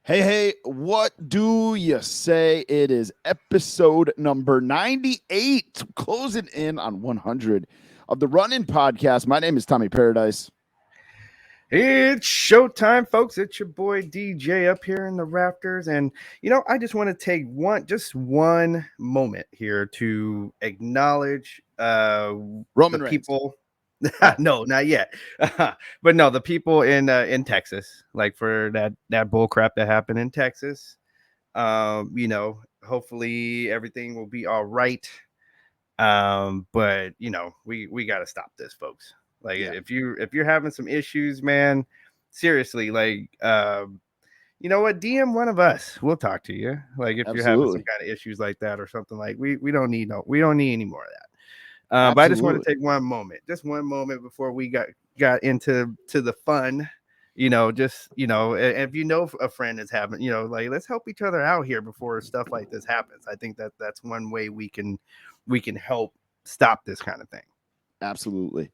Hey, what do you say? It is episode number 98, closing in on 100 of the Run In Podcast. My name is Tommy Paradise. It's showtime, folks. It's your boy DJ up here in the rafters. And, I just want to take one moment here to acknowledge the Roman Reigns. people. Oh, No, not yet. But no, the people in Texas, like for that bull crap that happened in Texas. Hopefully everything will be all right. But we got to stop this, folks. Like yeah, if you're having some issues, man, seriously, like you know what, DM one of us, we'll talk to you. Like if you're having some absolutely. kind of issues like that or something, like we don't need any more of that. But I just want Absolutely. to take one moment before we got into the fun. If you know a friend is having, like, let's help each other out here before stuff like this happens. I think that's one way we can help stop this kind of thing. Absolutely.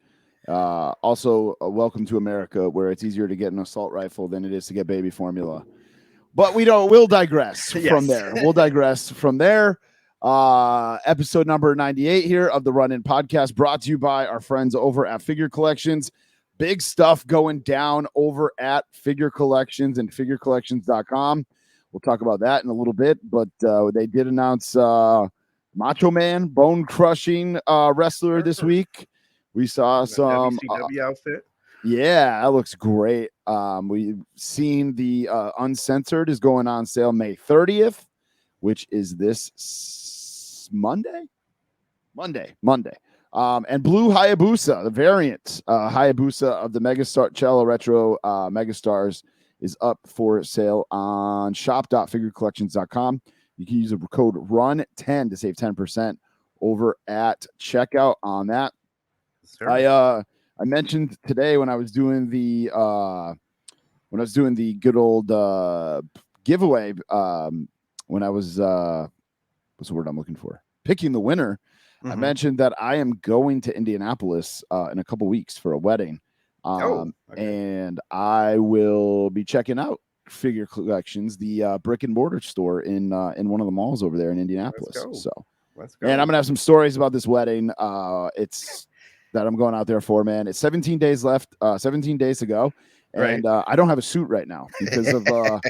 Also, welcome to America, where it's easier to get an assault rifle than it is to get baby formula. But we'll digress from Yes. there. We'll digress from there. Episode number 98 here of the Run In Podcast, brought to you by our friends over at Figure Collections. Big stuff going down over at Figure Collections and figurecollections.com. We'll talk about that in a little bit, but they did announce Macho Man, bone crushing wrestler this week. We saw some WCW outfit. yeah, that looks great. We've seen the Uncensored is going on sale May 30th, which is this Monday. And Blue Hayabusa, the variant Hayabusa of the Megastar Cello Retro Megastars, is up for sale on shop.figurecollections.com. You can use the code RUN10 to save 10% over at checkout on that. Sure. I mentioned today when I was doing the good old giveaway, when I was what's the word I'm looking for? Picking the winner. I mentioned that I am going to Indianapolis in a couple weeks for a wedding. Oh, And I will be checking out Figure Collections, the brick and mortar store in one of the malls over there in Indianapolis. go. So, Let's go. and I'm gonna have some stories about this wedding. It's that I'm going out there for, man. It's 17 days left, 17 days to go. Right. And I don't have a suit right now because of I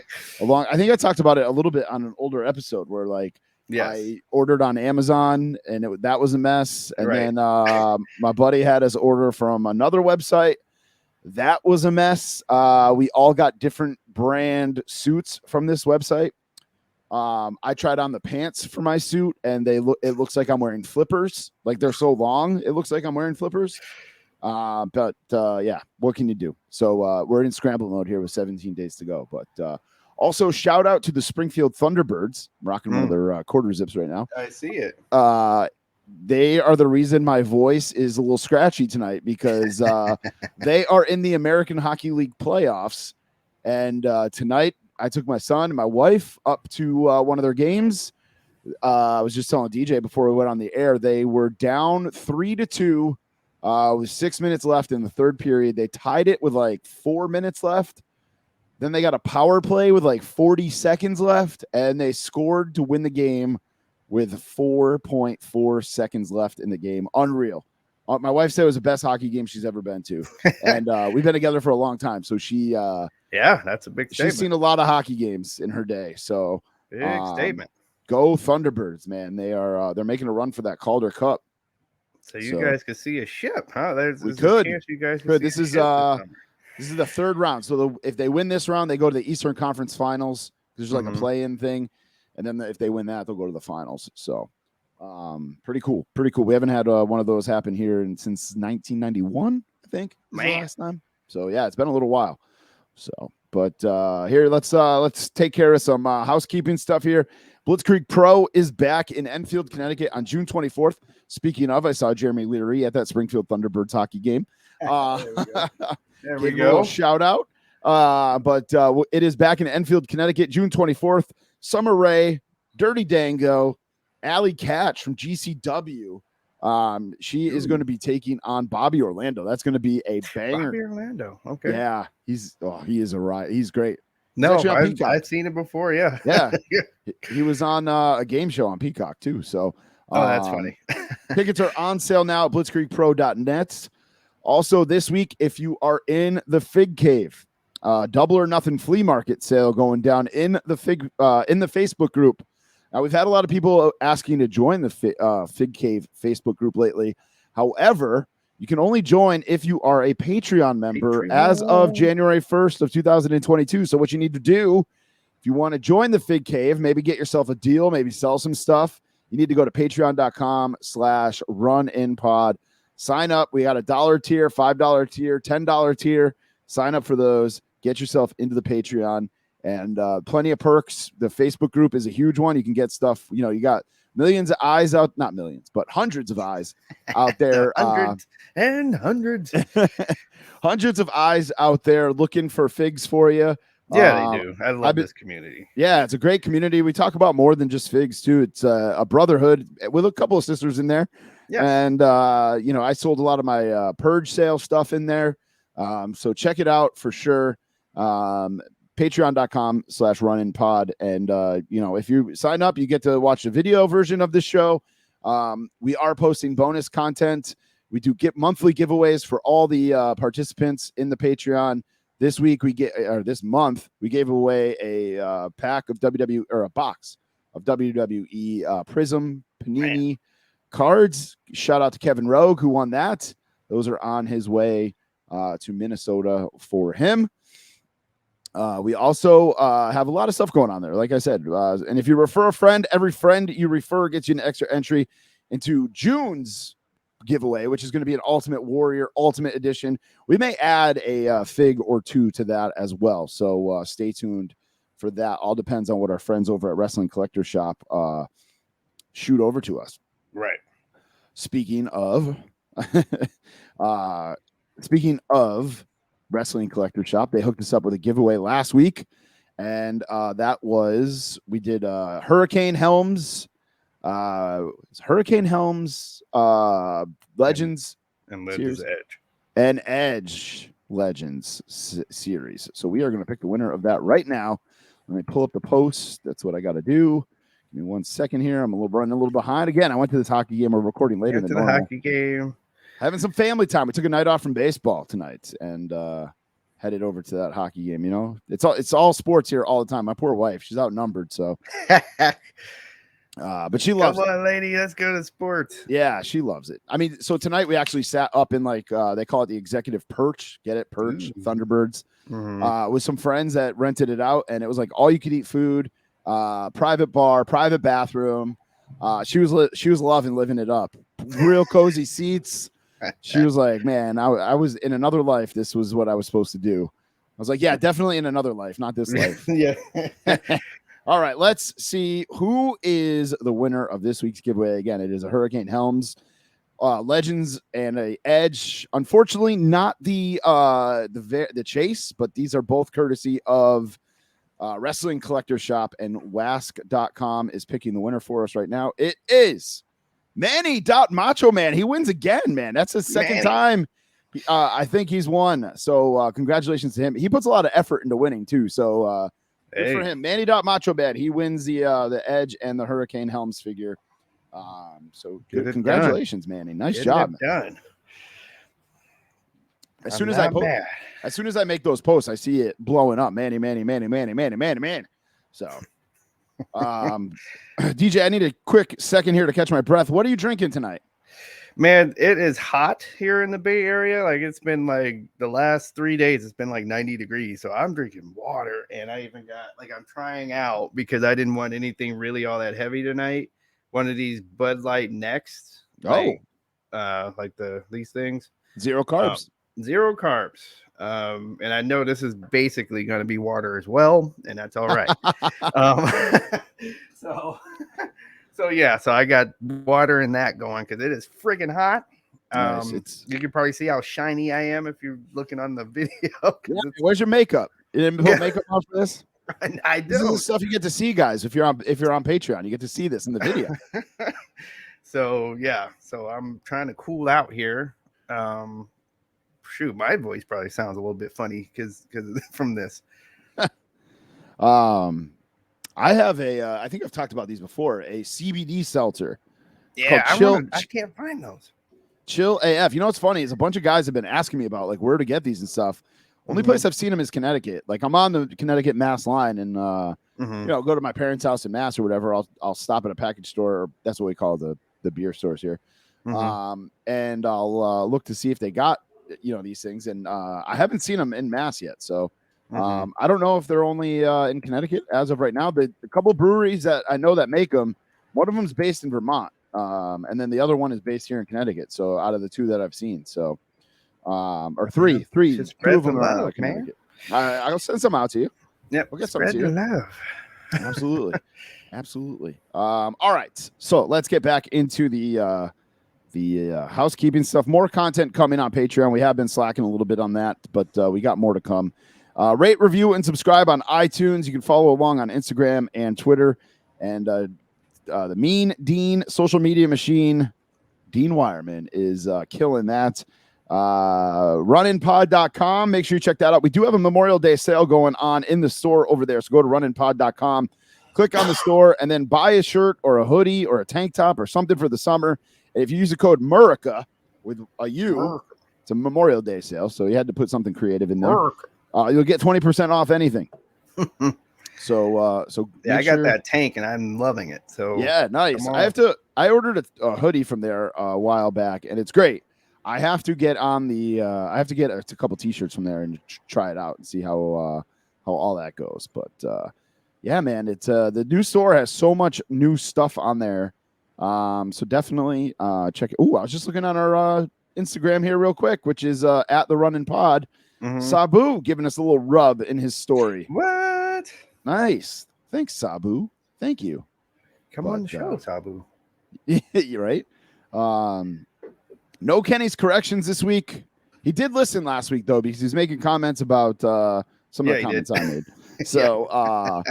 think I talked about it a little bit on an older episode where like Yes. I ordered on Amazon and that was a mess. And Right. then my buddy had us order from another website. That was a mess. We all got different brand suits from this website. I tried on the pants for my suit, and it looks like I'm wearing flippers. Like they're so long, it looks like I'm wearing flippers. But yeah, what can you do? So we're in scramble mode here with 17 days to go. But also shout out to the Springfield Thunderbirds. I'm rocking one of their quarter zips right now. I see it. They are the reason my voice is a little scratchy tonight because they are in the American Hockey League playoffs. And tonight, I took my son and my wife up to one of their games. I was just telling DJ before we went on the air, they were down 3-2 with 6 minutes left in the third period. They tied it with like 4 minutes left. Then they got a power play with like 40 seconds left, and they scored to win the game with 4.4 seconds left in the game. Unreal. My wife said it was the best hockey game she's ever been to. And we've been together for a long time. So yeah, that's a big statement. she's seen a lot of hockey games in her day. So big statement. Go Thunderbirds, man. They're making a run for that Calder Cup. So you guys could see a ship, huh? There's we a could. chance you guys could This see is a ship this is the third round. So if they win this round, they go to the Eastern Conference Finals. There's like a play-in thing, and then if they win that, they'll go to the finals. So pretty cool. We haven't had one of those happen here since 1991, I think, was the last time. So yeah, it's been a little while. So, but here let's take care of some housekeeping stuff here. Blitzkrieg Pro is back in Enfield, Connecticut on June 24th. Speaking of, I saw Jeremy Leary at that Springfield Thunderbirds hockey game. There we Give him a go. little shout out. But it is back in Enfield, Connecticut, June 24th. Summer Rae, Dirty Dango, Allie Catch from GCW. She is going to be taking on Bobby Orlando. That's going to be a banger. Bobby Orlando. Okay. Yeah, he is a riot. He's great. No, actually on Peacock. I've seen it before. Yeah. Yeah. He was on a game show on Peacock too. So Oh, that's funny. tickets are on sale now at blitzkriegpro.net. Also this week, if you are in the Fig Cave, Double or Nothing flea market sale going down in the Facebook group. Now we've had a lot of people asking to join the Fig Cave Facebook group lately. However, you can only join if you are a Patreon member as of January 1st of 2022. So what you need to do, if you want to join the Fig Cave, maybe get yourself a deal, maybe sell some stuff, you need to go to patreon.com/runinpod. Sign up. We got a $1 tier, $5 tier, $10 tier. Sign up for those. Get yourself into the Patreon, and plenty of perks. The Facebook group is a huge one. You can get stuff. You know, you got millions of eyes out, not millions, but hundreds of eyes out there. Hundreds and hundreds. Hundreds of eyes out there looking for figs for you. Yeah, they do. I love this community. Yeah, it's a great community. We talk about more than just figs too. It's a brotherhood with a couple of sisters in there. Yes. And you know, I sold a lot of my purge sale stuff in there. So check it out for sure. Patreon.com/runinpod. And you know, if you sign up, you get to watch the video version of the show. We are posting bonus content. We do get monthly giveaways for all the participants in the Patreon. This month we gave away a pack of a box of WWE Prism Panini cards. Shout out to Kevin Rogue who won that. Those are on his way to Minnesota for him. We also have a lot of stuff going on there, like I said. And if you refer a friend, every friend you refer gets you an extra entry into June's giveaway, which is going to be an Ultimate Warrior Ultimate Edition. We may add a fig or two to that as well. So stay tuned for that. All depends on what our friends over at Wrestling Collector Shop shoot over to us. Right. Speaking of Wrestling Collector Shop, they hooked us up with a giveaway last week, and that was we did Hurricane Helms, Legends and Legends Edge and Edge Legends series. So we are going to pick the winner of that right now. Let me pull up the post. That's what I got to do. Give me 1 second here. I'm running a little behind again. I went to this hockey game. We're recording later than normal. Hockey game. Having some family time. We took a night off from baseball tonight and headed over to that hockey game. You know, it's all sports here all the time. My poor wife, she's outnumbered. So, but she loves it. Come on, lady, let's go to sports. Yeah, she loves it. I mean, so tonight we actually sat up in like they call it the executive perch. Get it, perch, Thunderbirds. With some friends that rented it out, and it was like all you could eat food, private bar, private bathroom. She was loving living it up. Real cozy seats. She was like, man, I was in another life. This was what I was supposed to do. I was like, yeah, definitely in another life, not this life. Yeah. All right, let's see who is the winner of this week's giveaway. Again, it is a Hurricane Helms, Legends, and a Edge. Unfortunately, not the chase, but these are both courtesy of Wrestling Collector Shop, and Wask.com is picking the winner for us right now. It is Manny Macho Man. He wins again, man. That's his second time. I think he's won. So congratulations to him. He puts a lot of effort into winning too. So good for him. Manny Macho Man. He wins the Edge and the Hurricane Helms figure. So good. Congratulations, Manny. Nice job. Done. As soon as I make those posts, I see it blowing up. Manny. So DJ, I need a quick second here to catch my breath. What are you drinking tonight? Man, it is hot here in the Bay Area. Like it's been like the last 3 days, it's been like 90 degrees. So I'm drinking water, and I even got I'm trying out because I didn't want anything really all that heavy tonight. One of these Bud Light Next. These things. Zero carbs. Zero carbs. And I know this is basically going to be water as well, and that's all right. So I got water in that going because it is friggin' hot. Nice. You can probably see how shiny I am if you're looking on the video. Where's your makeup? You didn't put makeup on for this? I do. This is the stuff you get to see, guys. If you're on Patreon, you get to see this in the video. So I'm trying to cool out here. My voice probably sounds a little bit funny because from this. I have I think I've talked about these before, a CBD seltzer. Yeah, I can't find those. Chill AF. You know what's funny is a bunch of guys have been asking me about like where to get these and stuff. Only place I've seen them is Connecticut. Like I'm on the Connecticut Mass line, and go to my parents' house in Mass or whatever. I'll stop at a package store. Or that's what we call the beer stores here. And I'll look to see if they got these things. And I haven't seen them in Mass yet. So I don't know if they're only in Connecticut as of right now. The couple breweries that I know that make them, one of them is based in Vermont. And then the other one is based here in Connecticut. So out of the two that I've seen, so or three, two of them are Connecticut. I'll send some out to you. Yep, we'll get some to you. Love. Absolutely. All right, so let's get back into the housekeeping stuff. More content coming on Patreon. We have been slacking a little bit on that, but we got more to come. Rate, review, and subscribe on iTunes. You can follow along on Instagram and Twitter, and the Mean Dean social media machine, Dean Wireman, is killing that. Runinpod.com. Make sure you check that out. We do have a Memorial Day sale going on in the store over there. So go to runinpod.com, click on the store, and then buy a shirt or a hoodie or a tank top or something for the summer. And if you use the code MURICA with a U, it's a Memorial Day sale. So you had to put something creative in there. You'll get 20% off anything. So yeah, I got that tank and I'm loving it. So yeah, nice. I ordered a hoodie from there a while back, and it's great. I have to get on the a couple t-shirts from there and try it out and see how all that goes. But yeah, man, it's the new store has so much new stuff on there. So definitely check it. Oh, I was just looking on our Instagram here real quick, which is at the Running Pod. Sabu giving us a little rub in his story. What? Nice. Thanks, Sabu. Thank you. Come on the show, Sabu. You're right. No Kenny's corrections this week. He did listen last week, though, because he's making comments about some of the comments I made. So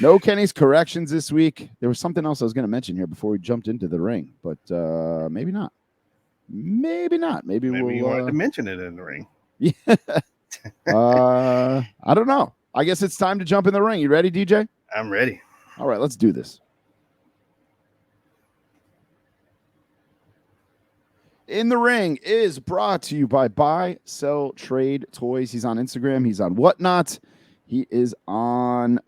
no Kenny's corrections this week. There was something else I was going to mention here before we jumped into the ring, but maybe not. Maybe not. Maybe we'll you wanted to mention it in the ring. Yeah. I don't know. I guess it's time to jump in the ring. You ready, DJ? I'm ready. All right, let's do this. In the Ring is brought to you by Buy, Sell, Trade Toys. He's on Instagram. He's on Whatnot. He is on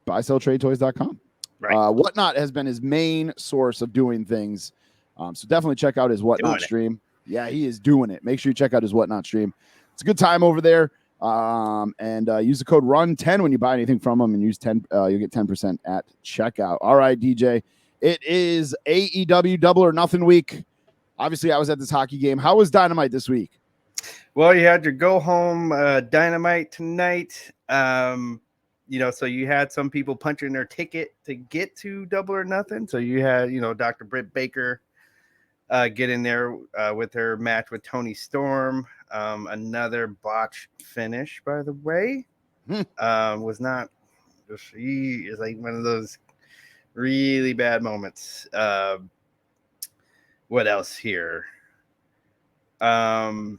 buyselltradetoys.com. Right. Whatnot has been his main source of doing things. So definitely check out his Whatnot stream. Yeah, he is doing it. Make sure you check out his Whatnot stream. It's a good time over there. And use the code RUN10 when you buy anything from him, and use 10. You'll get 10% at checkout. All right, DJ. It is AEW Double or Nothing week. Obviously, I was at this hockey game. How was Dynamite this week? Well, you had your go home Dynamite tonight. So you had some people punching their ticket to get to Double or Nothing. So you had, Dr. Britt Baker get in there with her match with Toni Storm. Another botch finish, by the way. Was not. She is like one of those really bad moments. What else here? And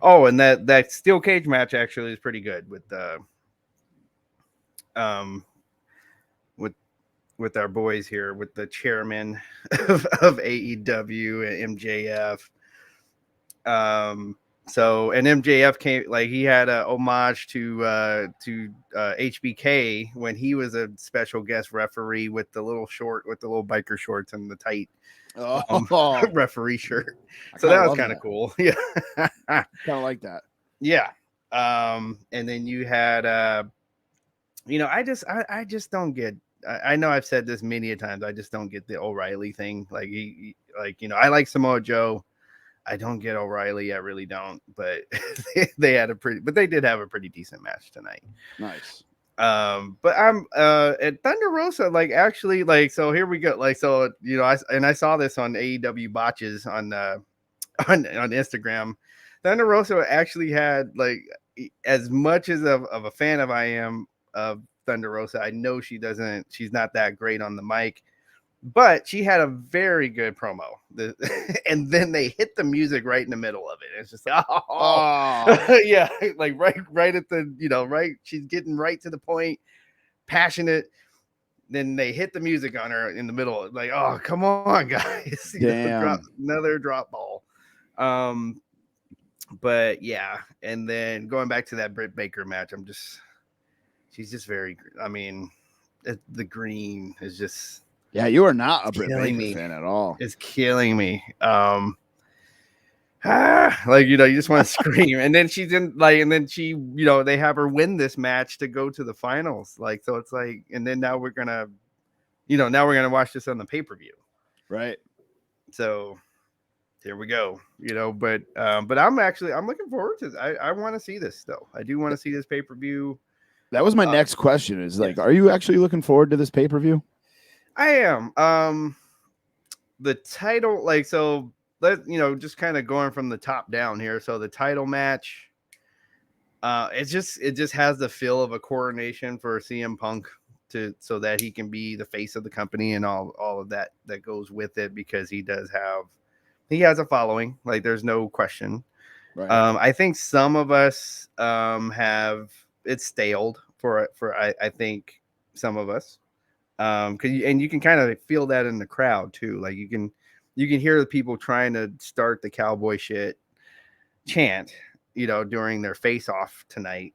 that steel cage match actually is pretty good with our boys here, with the chairman of AEW and MJF. And MJF came, like, he had a homage to HBK when he was a special guest referee with the little biker shorts and the tight referee shirt. So that was kind of cool. Yeah. Kind of like that. Yeah. And then you had, I just don't get, I know I've said this many a times. I just don't get the O'Reilly thing. Like, I like Samoa Joe. I don't get O'Reilly. I really don't. But they did have a pretty decent match tonight. Nice. But I'm at Thunder Rosa, like, actually, like, so here we go. Like, so, I saw this on AEW Botches on Instagram. Thunder Rosa actually had, like, as much as of a fan of I am of Thunder Rosa, I know she's not that great on the mic. But she had a very good promo. And then they hit the music right in the middle of it. It's just like, Oh, yeah, like right at the, right. She's getting right to the point, passionate. Then they hit the music on her in the middle. Like, oh, come on, guys. damn. Another drop ball. But yeah. And then going back to that Britt Baker match, she's just very, I mean, the green is just, Yeah, you are not a Britt killing Baker me. fan at all. It's killing me. Like, you just want to scream. And then she's in, like, and then she, they have her win this match to go to the finals. Like, so it's like, and then now we're gonna watch this on the pay-per-view. Right. So here we go. But I'm looking forward to this. I want to see this though. I do want to see this pay-per-view. That was my next question is like, yes. Are you actually looking forward to this pay-per-view? I am. The title, like, so just kind of going from the top down here. So the title match, it just has the feel of a coronation for CM Punk so that he can be the face of the company and all of that goes with it, because he has a following, like there's no question. Right. I think some of us have it's staled for I think some of us, and you can kind of feel that in the crowd too. Like you can hear the people trying to start the cowboy shit chant, during their face off tonight.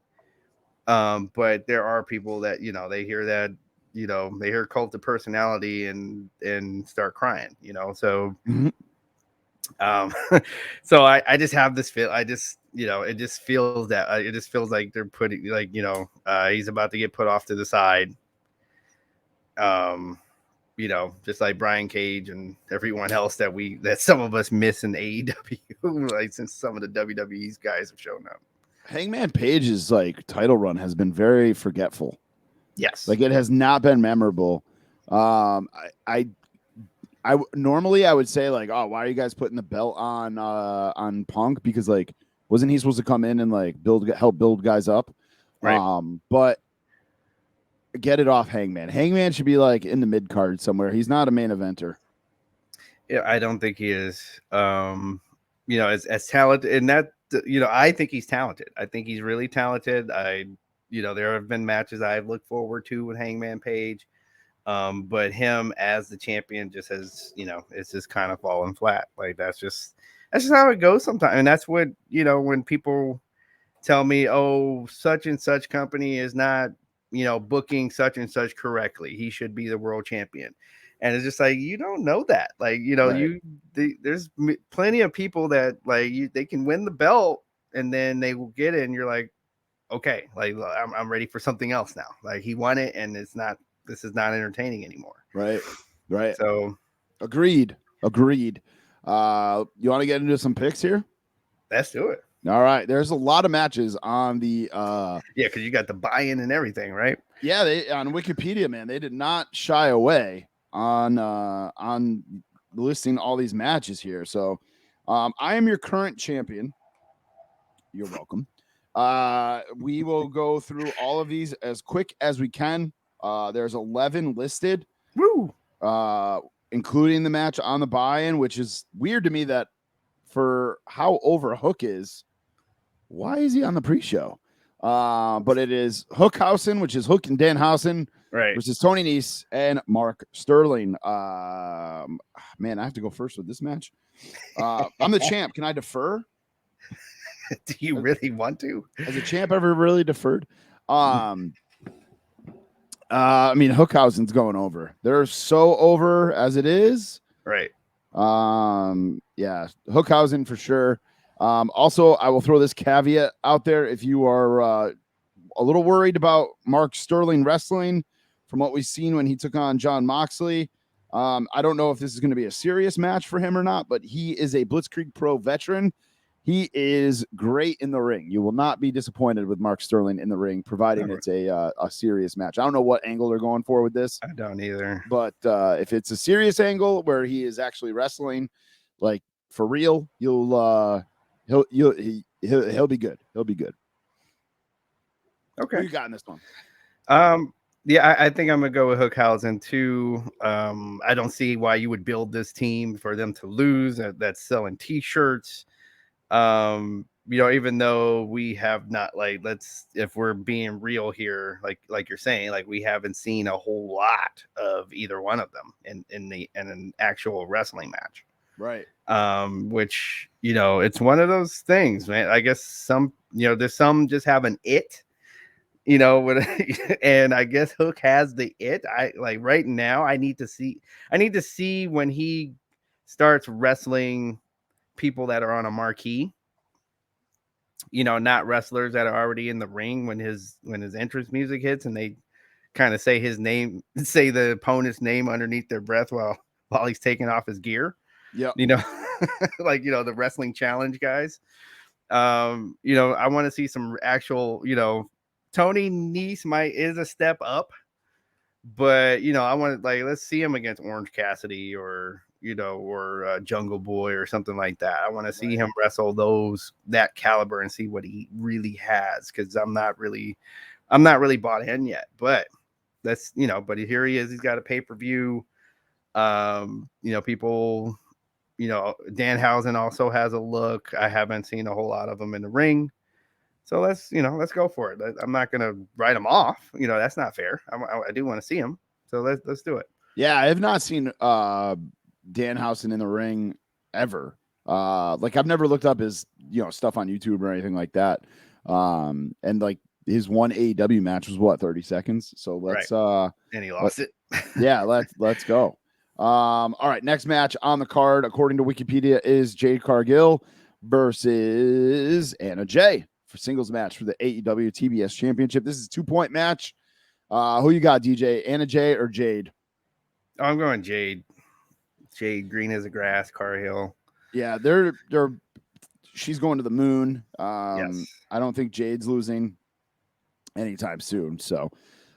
But there are people that, they hear that, they hear Cult of Personality and start crying, so, Mhm. so I just have this feel, it just feels that it just feels like they're putting, like, he's about to get put off to the side. Just like Brian Cage and everyone else that some of us miss in AEW, like, since some of the WWE's guys have shown up. Hangman Page's like title run has been very forgetful. Yes. Like it has not been memorable. I normally I would say like, oh, why are you guys putting the belt on Punk? Because like, wasn't he supposed to come in and like help build guys up? Right. But get it off Hangman. Hangman should be like in the mid card somewhere. He's not a main eventer. Yeah, I don't think he is. As talented, and that, I think he's talented. I think he's really talented. There have been matches I've looked forward to with Hangman Page. But him as the champion just has, it's just kind of fallen flat. Like that's just how it goes sometimes. And that's what, when people tell me, oh, such and such company is not, booking such and such correctly, he should be the world champion. And it's just like, you don't know that. Like, Right. there's plenty of people that like they can win the belt and then they will get it. And you're like, okay, like I'm ready for something else now. Like he won it and this is not entertaining anymore. Right. So agreed. You want to get into some picks here? let's do it. All right. There's a lot of matches on the yeah, because you got the buy-in and everything, right? Yeah, they on Wikipedia, man, they did not shy away on listing all these matches here. So I am your current champion. You're welcome. We will go through all of these as quick as we can. There's 11 listed. Woo! Including the match on the buy-in, which is weird to me that for how over Hook is, why is he on the pre-show? But it is Hookhausen, which is Hook and Danhausen, right, versus Tony Nese and Mark Sterling. Man, I have to go first with this match. I'm the champ. Can I defer? Do you really want to? Has a champ ever really deferred? I mean, Hookhausen's going over. They're so over as it is. Right. Yeah, Hookhausen for sure. Also, I will throw this caveat out there. If you are a little worried about Mark Sterling wrestling from what we've seen when he took on Jon Moxley, I don't know if this is going to be a serious match for him or not, but he is a Blitzkrieg Pro veteran. He is great in the ring. You will not be disappointed with Mark Sterling in the ring, providing it's a serious match. I don't know what angle they're going for with this. I don't either. But if it's a serious angle where he is actually wrestling, like for real, he'll be good. He'll be good. Okay. Who you got in this one? Yeah, I think I'm gonna go with Hookhausen too. I don't see why you would build this team for them to lose. That's selling T-shirts. Even though we have not, like, let's, if we're being real here, like you're saying, like, we haven't seen a whole lot of either one of them in an actual wrestling match. Right. Which, it's one of those things, man. I guess there's some just have an it, and I guess Hook has the it. I like right now. I need to see when he starts wrestling people that are on a marquee. Not wrestlers that are already in the ring when his entrance music hits and they kind of say his name, say the opponent's name underneath their breath while he's taking off his gear. Yeah. Like the wrestling challenge guys. I want to see some actual, Tony Nese is a step up, but I want to, like, let's see him against Orange Cassidy or Jungle Boy or something like that. I want to see him wrestle that caliber and see what he really has, because I'm not really bought in yet. But that's but here he is. He's got a pay-per-view. People. Danhausen also has a look. I haven't seen a whole lot of them in the ring. So let's go for it. I'm not going to write him off. That's not fair. I do want to see him. So let's do it. Yeah, I have not seen Danhausen in the ring ever. Like, I've never looked up his stuff on YouTube or anything like that. And like his one AEW match was what, 30 seconds. So let's and he lost it. Yeah, let's go. All right, next match on the card, according to Wikipedia, is Jade Cargill versus Anna Jay for singles match for the AEW TBS Championship. This is a 2-point match. Who you got, DJ? Anna Jay or Jade? Oh, I'm going Jade. Jade, green as a grass, Cargill. Yeah, she's going to the moon. Yes. I don't think Jade's losing anytime soon. So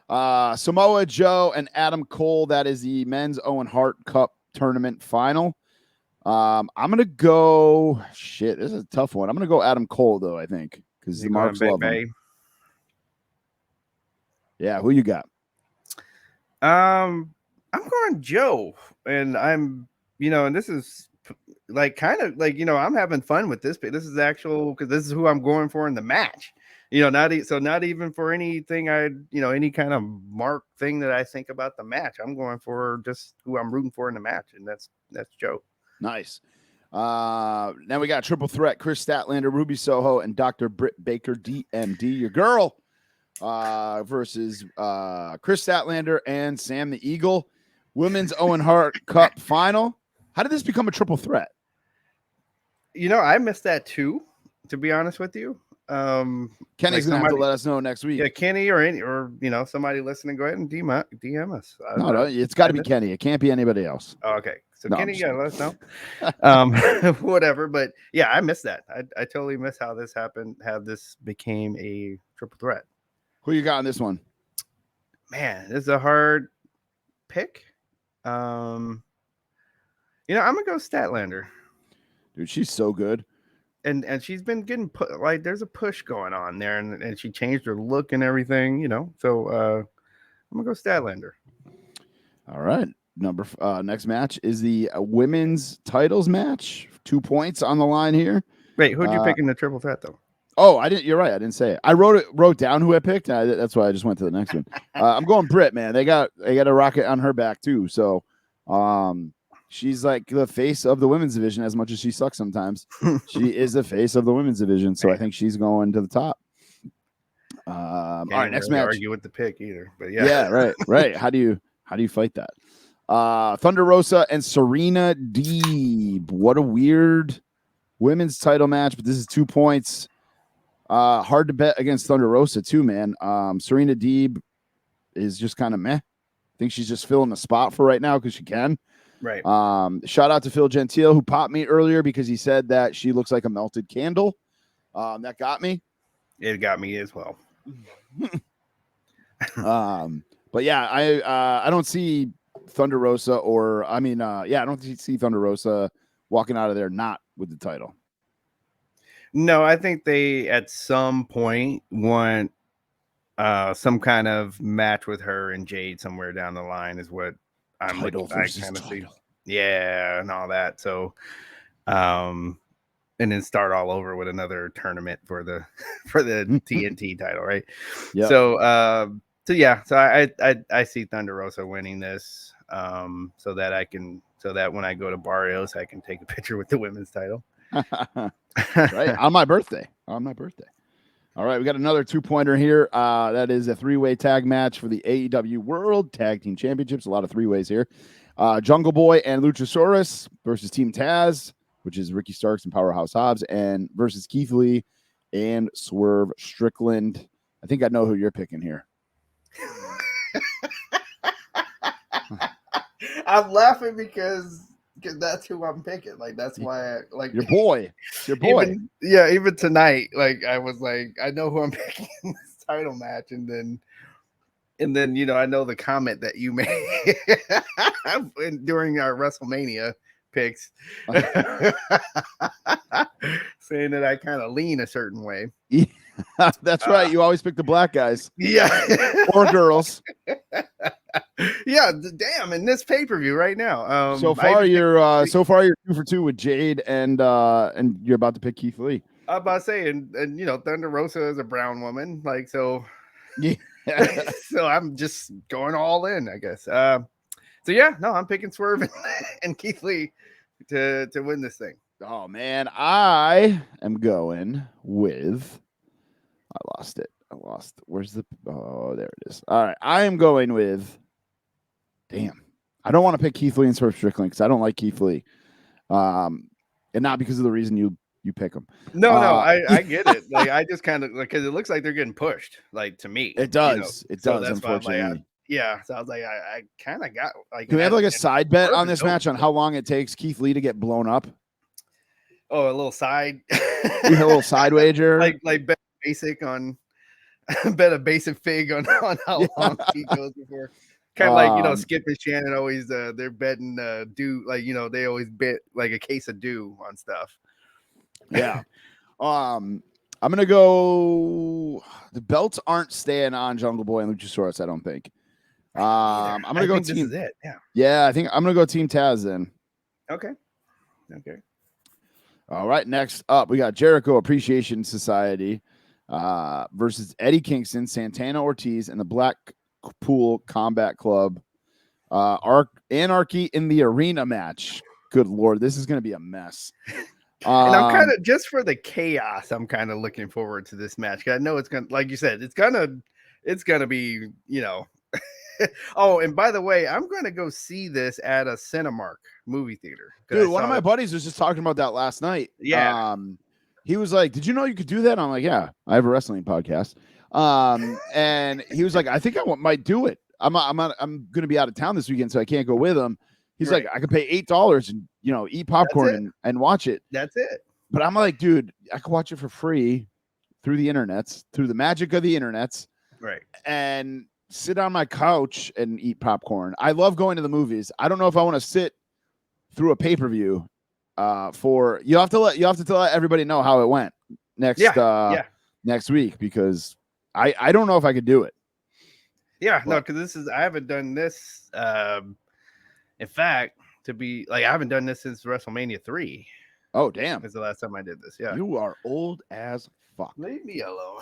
Samoa Joe and Adam Cole, that is the men's Owen Hart Cup tournament final. I'm gonna go. Shit, this is a tough one. I'm gonna go Adam Cole though. I think because the Marks love him. Yeah, who you got? I'm going Joe, and I'm and this is like kind of like I'm having fun with this, but this is actual because this is who I'm going for in the match. Not even for anything any kind of mark thing that I think about the match. I'm going for just who I'm rooting for in the match, and that's Joe. Nice. Now we got triple threat: Chris Statlander, Ruby Soho, and Dr. Britt Baker, DMD, your girl, versus Chris Statlander and Sam the Eagle. Women's Owen Hart Cup final. How did this become a triple threat? I missed that too, to be honest with you. Kenny's gonna have to let us know next week. Yeah, Kenny or somebody listening, go ahead and DM us. No, it's got to be Kenny. It can't be anybody else. Oh, okay, so Kenny, yeah, let us know. Whatever, but yeah, I missed that. I totally missed how this happened. How this became a triple threat. Who you got on this one? Man, this is a hard pick. I'm gonna go Statlander. Dude, she's so good. And she's been getting put, like, there's a push going on there, and she changed her look and everything, So I'm gonna go Statlander. All right. Next match is the women's titles match. 2 points on the line here. Wait, who'd you pick in the triple threat though? Oh, I didn't. You're right. I didn't say it. I wrote down who I picked. That's why I just went to the next one. I'm going Britt, man. They got a rocket on her back too. So, she's like the face of the women's division. As much as she sucks sometimes, she is the face of the women's division. So I think she's going to the top. All right, next match. Argue with the pick either, but yeah, right. How do you fight that? Thunder Rosa and Serena Deeb. What a weird women's title match, but this is 2 points. Hard to bet against Thunder Rosa too, man. Serena Deeb is just kind of meh. I think she's just filling the spot for right now because she can. Right. Shout out to Phil Gentile, who popped me earlier because he said that she looks like a melted candle. That got me. It got me as well. But yeah, I don't see Thunder Rosa I don't see Thunder Rosa walking out of there not with the title. No, I think they at some point want some kind of match with her and Jade somewhere down the line is what I'm Title looking. I versus kind of see. title. Yeah, and all that. So, and then start all over with another tournament for the TNT title, right? Yeah. So, so I see Thunder Rosa winning this, so that when I go to Barrios, I can take a picture with the women's title. Right on my birthday. On my birthday. All right, we got another 2-pointer here. That is a 3-way tag match for the AEW World Tag Team Championships. A lot of 3-ways here. Jungle Boy and Luchasaurus versus Team Taz, which is Ricky Starks and Powerhouse Hobbs, and versus Keith Lee and Swerve Strickland. I think I know who you're picking here. I'm laughing because that's who I'm picking. Like that's why your boy. It's your boy. Even tonight, like I was like, I know who I'm picking in this title match, and then I know the comment that you made during our WrestleMania picks, saying that I kind of lean a certain way. Yeah, that's right. You always pick the black guys. Yeah. Or girls. Yeah, damn, in this pay-per-view right now. So far you're 2 for 2 with Jade and you're about to pick Keith Lee. I'm about to say, and Thunder Rosa is a brown woman, like so. Yeah. So I'm just going all in, I guess. So yeah, no, I'm picking Swerve and Keith Lee to win this thing. Oh man, I am going with. I lost it. Where's the? Oh, there it is. All right, I am going with. Damn, I don't want to pick Keith Lee and Swerve Strickland because I don't like Keith Lee, and not because of the reason you pick him. No, I get it. Like I just kind of like because it looks like they're getting pushed. Like to me, it does. It does. That's unfortunately. So I was like, I kind of got like. Can we have like a side bet on this match on how long it takes Keith Lee to get blown up? Oh, a little side. A little side wager, like bet basic on. Bet a basic fig on how long he goes before. Kind of like Skip and Shannon always they're betting dew, like they always bet like a case of dew on stuff. Yeah. I'm gonna go. The belts aren't staying on Jungle Boy and Luchasaurus, I don't think. I'm gonna go team. This is it. Yeah, I think I'm gonna go Team Taz then. Okay. All right. Next up, we got Jericho Appreciation Society versus Eddie Kingston, Santana Ortiz, and the Blackpool Combat Club. Anarchy in the Arena match. Good Lord, this is gonna be a mess. And I'm kind of just for the chaos. I'm kind of looking forward to this match. I know it's gonna, like you said, it's gonna be, Oh, and by the way, I'm gonna go see this at a Cinemark movie theater. Dude, one of my buddies was just talking about that last night. Yeah. He was like, "Did you know you could do that?" I'm like, "Yeah, I have a wrestling podcast." And he was like, "I think I might do it. I'm gonna be out of town this weekend, so I can't go with him." He's like, "I could pay $8 and eat popcorn and watch it." That's it. But I'm like, dude, I could watch it for free through the internets, through the magic of the internets, right? And sit on my couch and eat popcorn. I love going to the movies. I don't know if I want to sit through a pay-per-view. You have to let everybody know how it went next week because I don't know if I could do it. Yeah, no, because I haven't done this. In fact, I haven't done this since WrestleMania 3. Oh damn! It's the last time I did this. Yeah, you are old as fuck. Leave me alone.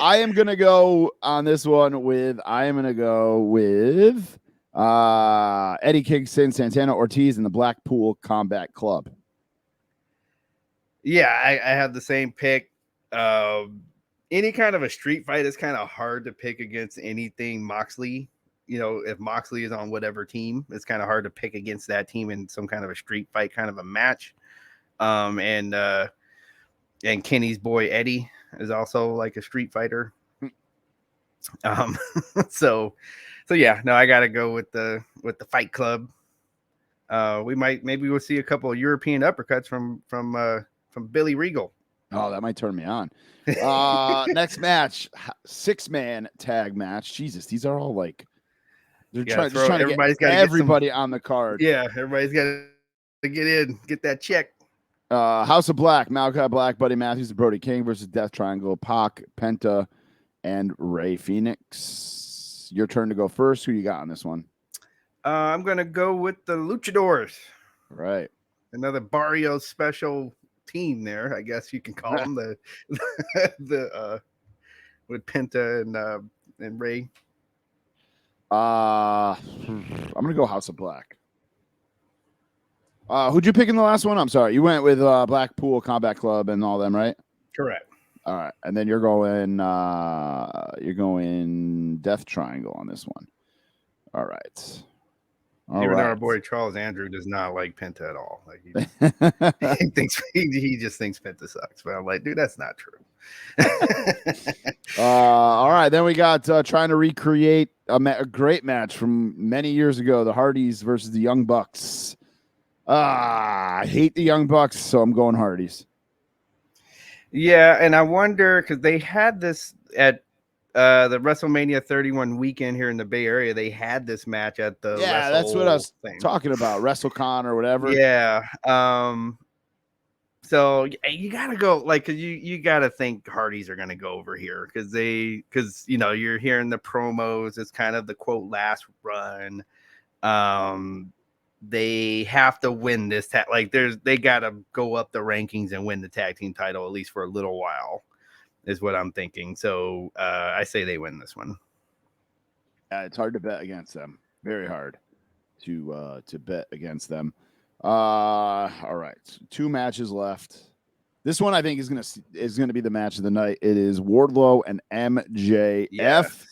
I am gonna go on this one with. Eddie Kingston, Santana Ortiz, and the Blackpool Combat Club. Yeah, I have the same pick. Any kind of a street fight is kind of hard to pick against anything Moxley. If Moxley is on whatever team, it's kind of hard to pick against that team in some kind of a street fight kind of a match. And Kenny's boy Eddie is also like a street fighter. So yeah, no, I gotta go with the Fight Club. Maybe we'll see a couple of European uppercuts from Billy Regal. Oh, that might turn me on. Next match, 6-man tag match. Jesus, these are all like they're trying to get everybody on the card. Yeah, everybody's got to get in, get that check. House of Black, Malachi Black, Buddy Matthews, and Brody King versus Death Triangle, Pac, Penta, and Ray Phoenix. Your turn to go first. Who you got on this one? I'm gonna go with the Luchadors. Right. Another Barrio special team there, I guess you can call them the with Penta and Ray. I'm gonna go House of Black. Who'd you pick in the last one? I'm sorry, you went with Blackpool Combat Club and all them, right? Correct. All right, and then you're going Death Triangle on this one. All right. Even though our boy Charles Andrew does not like Penta at all. Like he thinks he just thinks Penta sucks. But I'm like, dude, that's not true. All right, then we got trying to recreate a great match from many years ago: the Hardys versus the Young Bucks. I hate the Young Bucks, so I'm going Hardys. Yeah, and I wonder because they had this at the WrestleMania 31 weekend here in the Bay Area. They had this match at the that's what I was talking about, WrestleCon or whatever. Yeah. So you gotta go because you gotta think Hardys are gonna go over here because you're hearing the promos. It's kind of the quote last run. They have to win this they gotta go up the rankings and win the tag team title at least for a little while is what I'm thinking. So I say they win this one. It's hard to bet against them. Very hard to bet against them. All right, 2 matches left. This one I think is gonna be the match of the night. It is Wardlow and MJF.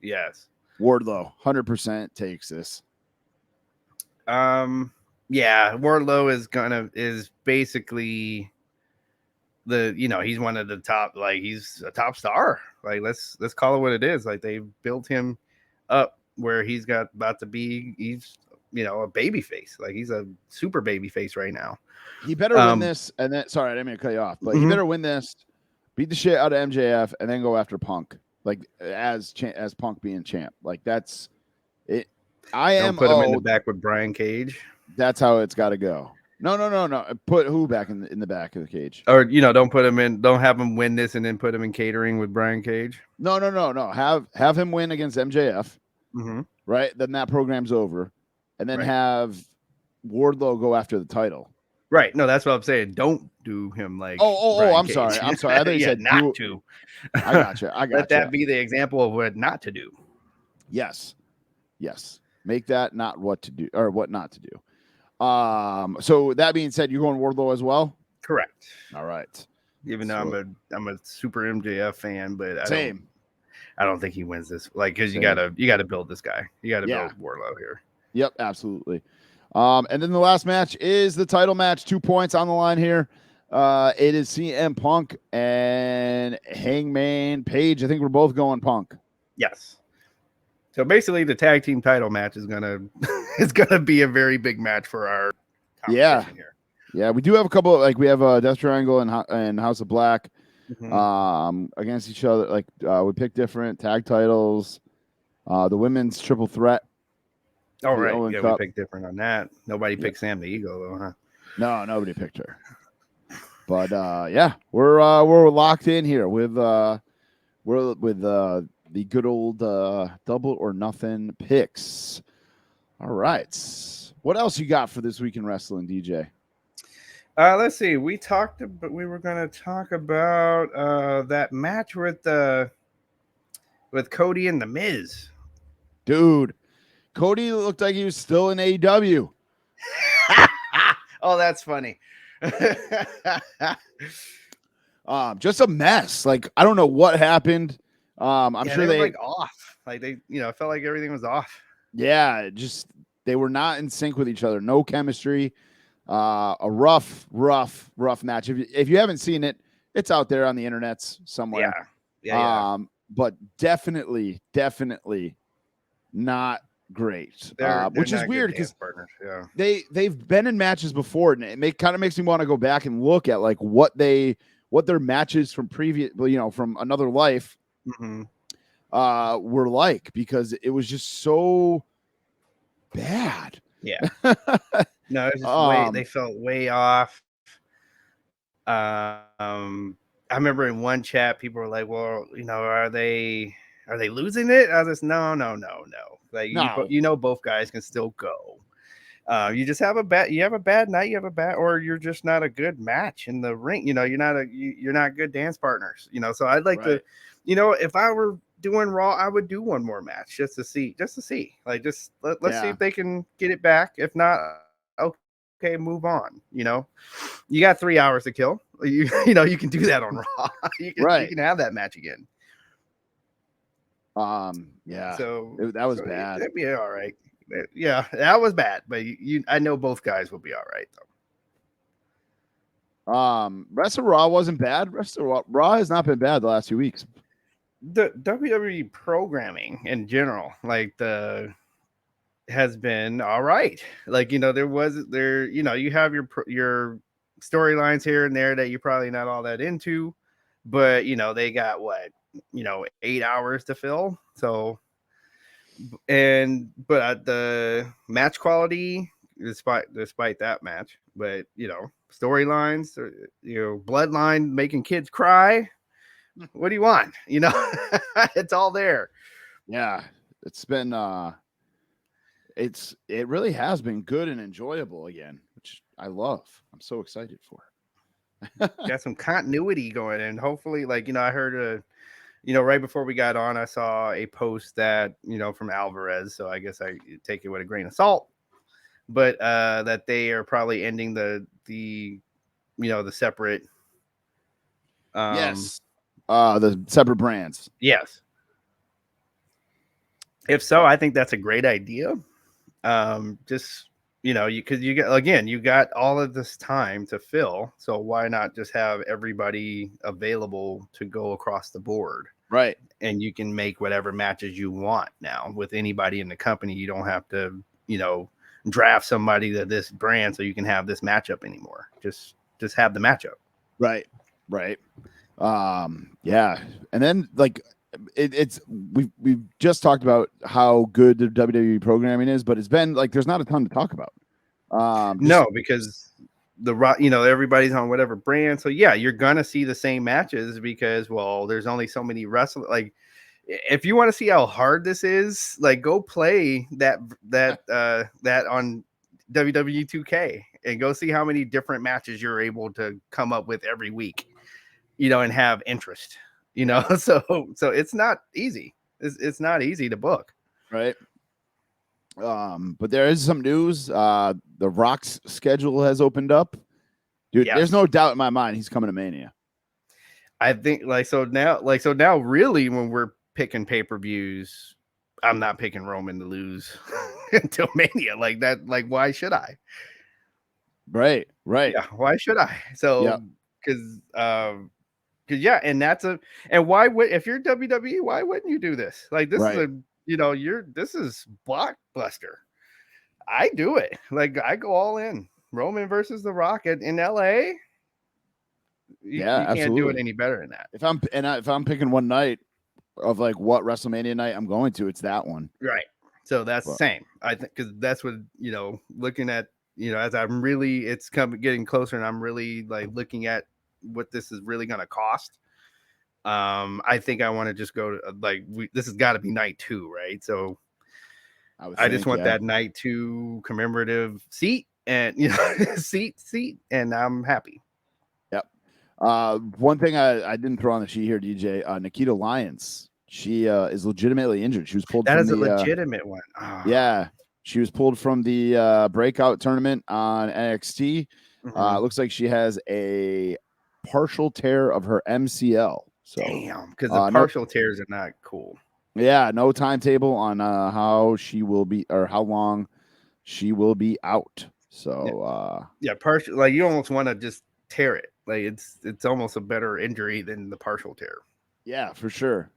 Yes. Wardlow 100% takes this. Yeah, Wardlow is basically he's one of the top, he's a top star. Let's call it what it is. They built him up where he's about to be. He's a baby face. He's a super baby face right now. He better win this, and then sorry, I didn't mean to cut you off, but he better win this, beat the shit out of MJF, and then go after Punk, as Punk being champ. That's it. Don't put him in the back with Brian Cage. That's how it's got to go. No. Put who back in the back of the cage? Or don't put him in. Don't have him win this and then put him in catering with Brian Cage. No. Have him win against MJF. Mm-hmm. Right. Then that program's over, and then have Wardlow go after the title. Right. No, that's what I'm saying. Don't do him like. I'm sorry. I thought you said not to. I gotcha. Let that be the example of what not to do. Yes. Make that not what to do or what not to do. So that being said, you're going Wardlow as well? Correct. All right. Even though I'm a super MJF fan, but I don't think he wins this. Because you gotta build this guy. You gotta build Wardlow here. Yep, absolutely. And then the last match is the title match. 2 points on the line here. It is CM Punk and Hangman Page. I think we're both going Punk. Yes. So basically, the tag team title match is gonna be a very big match for our competition here. Yeah, we do have a couple. We have Death Triangle and House of Black against each other. We pick different tag titles. The women's triple threat. Oh right, we picked different on that. Nobody picked Sam the Eagle though, huh? No, nobody picked her. But we're locked in here with the good old double or nothing picks. All right. What else you got for this week in wrestling, DJ? Let's see. We were going to talk about that match with Cody and The Miz. Dude, Cody looked like he was still in AEW. Oh, that's funny. Just a mess. I don't know what happened. I'm sure they were off. It felt like everything was off. Yeah, just they were not in sync with each other. No chemistry. A rough match. If you haven't seen it, it's out there on the internets somewhere. Yeah. But definitely not great. Which is weird because they've been in matches before, and it kind of makes me want to go back and look at what their matches from previous, from another life. Were like, because it was just so bad. Yeah. No, it's just they felt way off. I remember in one chat, people were like, "Well, are they losing it?" I was just, no. Like No. both guys can still go. You just have a bad night, you have a bad, or you're just not a good match in the ring. You're not good dance partners. So I'd like to, if I were doing Raw, I would do one more match just to see. Like, let's see if they can get it back. If not, okay, move on. You got 3 hours to kill. You can do that on Raw. You can have that match again. Yeah. So that was bad. It'd be all right. Yeah, that was bad, but I know both guys will be all right though. Rest of Raw wasn't bad. Rest of Raw has not been bad the last 2 weeks. The WWE programming in general, has been all right. Like, you have your storylines here and there that you're probably not all that into, but they got 8 hours to fill. So, but the match quality, despite that match, but storylines, bloodline making kids cry. What do you want? It's all there. Yeah, it's been it really has been good and enjoyable again, which I love. I'm so excited for. Got some continuity going, and hopefully, I heard right before we got on, I saw a post that from Alvarez, so I guess I take it with a grain of salt, but that they are probably ending the separate yes, the separate brands. Yes. If so, I think that's a great idea. Just because you got all of this time to fill, so why not just have everybody available to go across the board? Right. And you can make whatever matches you want now with anybody in the company. You don't have to, draft somebody to this brand so you can have this matchup anymore. Just have the matchup. Right. Yeah. And then we've just talked about how good the WWE programming is, but it's been there's not a ton to talk about. No, because everybody's on whatever brand, so yeah, you're gonna see the same matches because there's only so many wrestlers. Like, if you want to see how hard this is, go play that on WWE 2K and go see how many different matches you're able to come up with every week, and have interest. So it's not easy. It's not easy to book. Right. But there is some news. The Rock's schedule has opened up. Dude, yes. There's no doubt in my mind he's coming to Mania. I think now really when we're picking pay-per-views, I'm not picking Roman to lose until Mania. Like that, why should I? Right. Yeah, why should I? So because yeah, and why would, if you're WWE, why wouldn't you do this? This is this is blockbuster. I do it. I go all in. Roman versus The Rock in LA. You can't do it any better than that. If I'm picking one night of what WrestleMania night I'm going to, it's that one. Right. So that's the same. I think because that's what looking at as I'm really getting closer and I'm really looking at what this is really going to cost. I think I want to just go to this has got to be night 2, right? So I just want that night 2 commemorative seat and seat, and I'm happy. Yep. One thing I didn't throw on the sheet here, DJ, Nikita Lyons. She is legitimately injured. She was pulled. That is a legitimate one. Oh. Yeah, she was pulled from the breakout tournament on NXT. Mm-hmm. Looks like she has a partial tear of her MCL. So, damn, because the partial tears are not cool. Yeah, no timetable on how she will be or how long she will be out. So partial, you almost want to just tear it. It's almost a better injury than the partial tear. Yeah, for sure.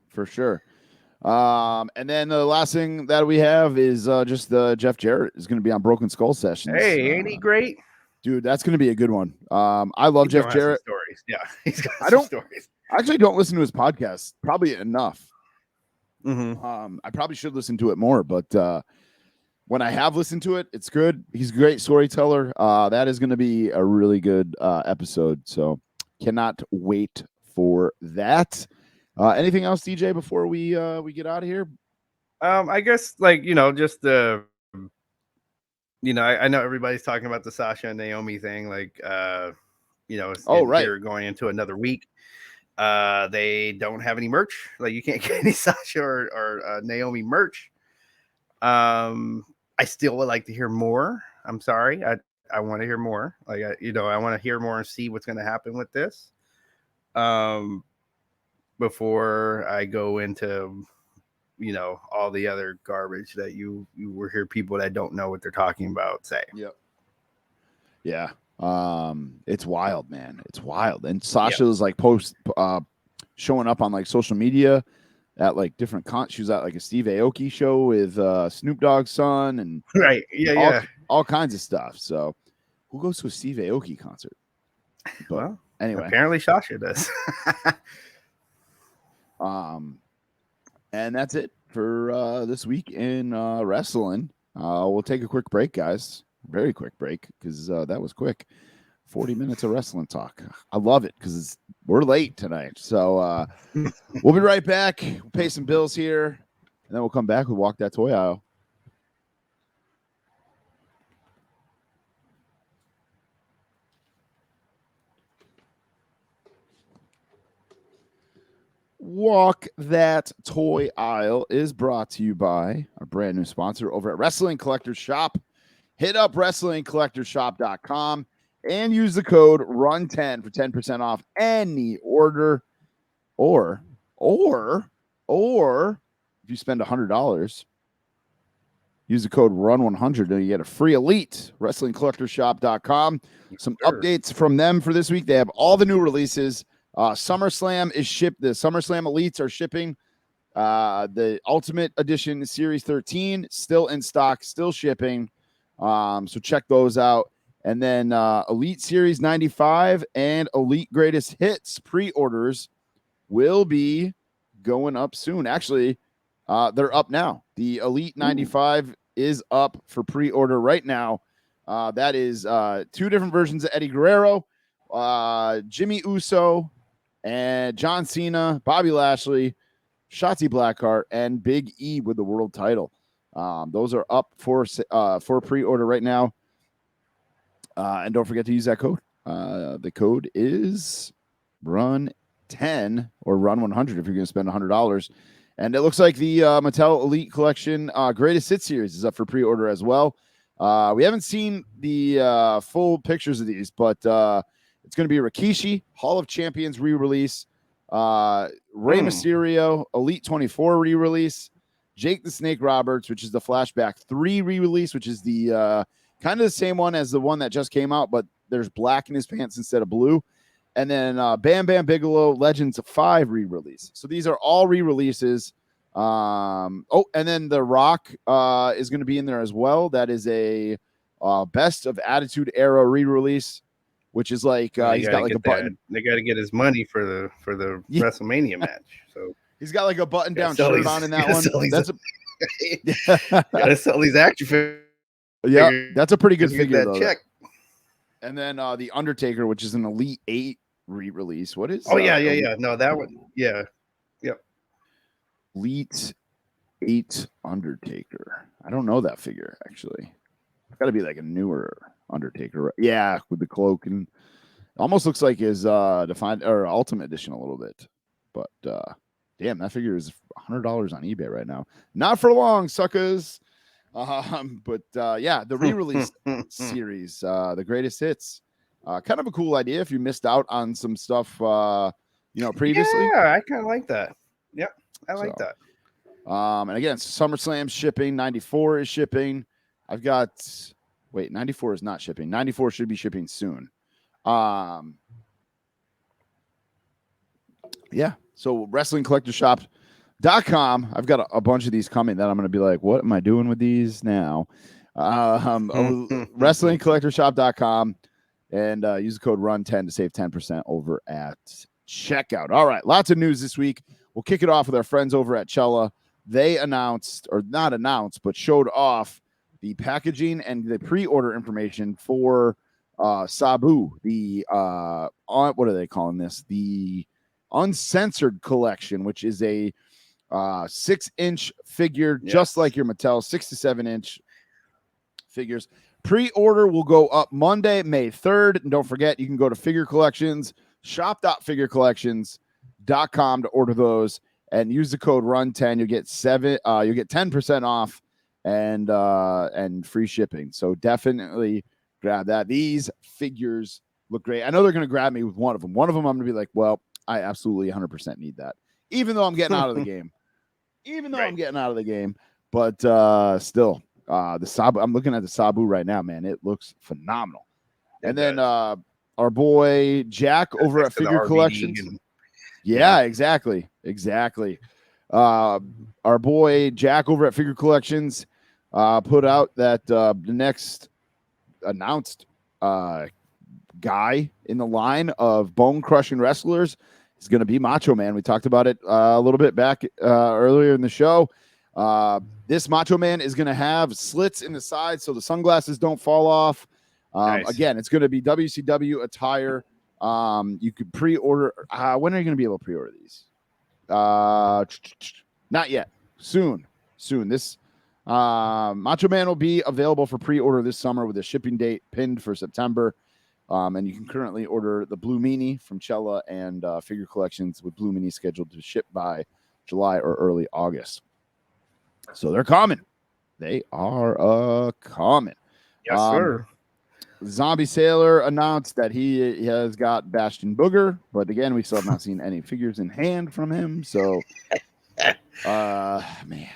And then the last thing that we have is just Jeff Jarrett is going to be on Broken Skull Sessions. Hey, ain't he great? Dude, that's going to be a good one. I love Jeff Jarrett. Stories. Yeah, he's got some stories. I actually don't listen to his podcast probably enough. Mm-hmm. I probably should listen to it more, but when I have listened to it, it's good. He's a great storyteller. That is going to be a really good episode. So Cannot wait for that. Anything else, DJ, before we get out of here? I guess just the I know everybody's talking about the Sasha and Naomi thing, Right. here going into another week. They don't have any merch. Like, you can't get any Sasha or Naomi merch. I still would like to hear more. I'm sorry. I want to hear more. I want to hear more and see what's going to happen with this. Before I go into, all the other garbage that you will hear people that don't know what they're talking about say. Yep. Yeah. It's wild, man. It's wild. And Sasha was like showing up on like social media at like different she was at like a Steve Aoki show with Snoop Dogg's son and right. All kinds of stuff. So who goes to a Steve Aoki concert? But well, anyway, apparently Sasha does. And that's it for this week in wrestling. We'll take a quick break, guys. Very quick break, because that was quick. 40 minutes of wrestling talk. I love it because we're late tonight. So we'll be right back. We'll pay some bills here, and then we'll come back. We'll walk that toy aisle. Walk That Toy Aisle is brought to you by our brand new sponsor over at Wrestling Collectors Shop. Hit up WrestlingCollectorsShop.com and use the code RUN10 for 10% off any order. Or if you spend $100, use the code RUN100 and you get a free Elite. WrestlingCollectorsShop.com. Some updates from them for this week. They have all the new releases. SummerSlam is shipped. The SummerSlam Elites are shipping. The Ultimate Edition Series 13 still in stock, still shipping. So check those out. And then Elite Series 95 and Elite Greatest Hits pre-orders will be going up soon. Actually, they're up now. The Elite 95 is up for pre-order right now. That is 2 different versions of Eddie Guerrero, Jimmy Uso, and John Cena, Bobby Lashley, Shotzi Blackheart, and Big E with the world title. Those are up for pre-order right now. And don't forget to use that code. The code is RUN10 or RUN100 if you're going to spend $100. And it looks like the Mattel Elite Collection Greatest Hits Series is up for pre-order as well. We haven't seen the full pictures of these, but it's going to be Rikishi, Hall of Champions re-release, Rey Mysterio, Elite 24 re-release, Jake the Snake Roberts, which is the Flashback 3 re-release, which is the kind of the same one as the one that just came out, but there's black in his pants instead of blue. And then Bam Bam Bigelow, Legends of 5 re-release. So these are all re-releases. And then The Rock is going to be in there as well. That is a Best of Attitude Era re-release, which is like he's got like a button. They got to get his money for the WrestleMania match. So he's got like a button down shirt on in that one. That's gotta sell these action figures. Yeah, that's a pretty good figure though. Check. And then the Undertaker, which is an Elite 8 re-release. What is? Oh yeah. No, that one. Yeah. Yep. Elite 8 Undertaker. I don't know that figure actually. It's got to be like a newer Undertaker. Yeah, with the cloak and almost looks like his Defined or Ultimate Edition a little bit. But damn, that figure is $100 on eBay right now. Not for long, suckers. But yeah, the re-release series, the greatest hits. Kind of a cool idea if you missed out on some stuff previously. Yeah, I kind of like that. Yep, I like that. And again, SummerSlam shipping, 94 is shipping. 94 is not shipping. 94 should be shipping soon. Yeah. So WrestlingCollectorShop.com. I've got a bunch of these coming that I'm going to be like, what am I doing with these now? WrestlingCollectorShop.com and use the code RUN10 to save 10% over at checkout. All right. Lots of news this week. We'll kick it off with our friends over at Cella. They showed off the packaging and the pre-order information for Sabu, the what are they calling this? The Uncensored Collection, which is a 6-inch figure, just like your Mattel 6 to 7 inch figures. Pre-order will go up Monday, May 3rd. And don't forget, you can go to Figure Collections, shop.figurecollections.com to order those and use the code RUN10. You'll get 10% off and free shipping. So definitely grab that. These figures look great. I know they're going to grab me with one of them. One of them I'm going to be like, well, I absolutely 100% need that. Even though I'm getting out of the game. I'm getting out of the game. But still, the Sabu, I'm looking at the Sabu right now, man. It looks phenomenal. And then our boy Jack over at Figure Collections. Yeah, exactly. Our boy Jack over at Figure Collections put out that the next announced guy in the line of bone crushing wrestlers is going to be Macho Man. We talked about it a little bit back earlier in the show. This Macho Man is going to have slits in the side so the sunglasses don't fall off. Nice. Again, it's going to be WCW attire. You could pre-order. When are you going to be able to pre-order these? Not yet. Soon. This Macho Man will be available for pre-order this summer with a shipping date pinned for September. And you can currently order the Blue Meanie from Cella and Figure Collections, with Blue Meanie scheduled to ship by July or early August. So they're coming. They are coming. Yes, sir. Zombie Sailor announced that he has got Bastion Booger, but again, we still have not seen any figures in hand from him. So, man,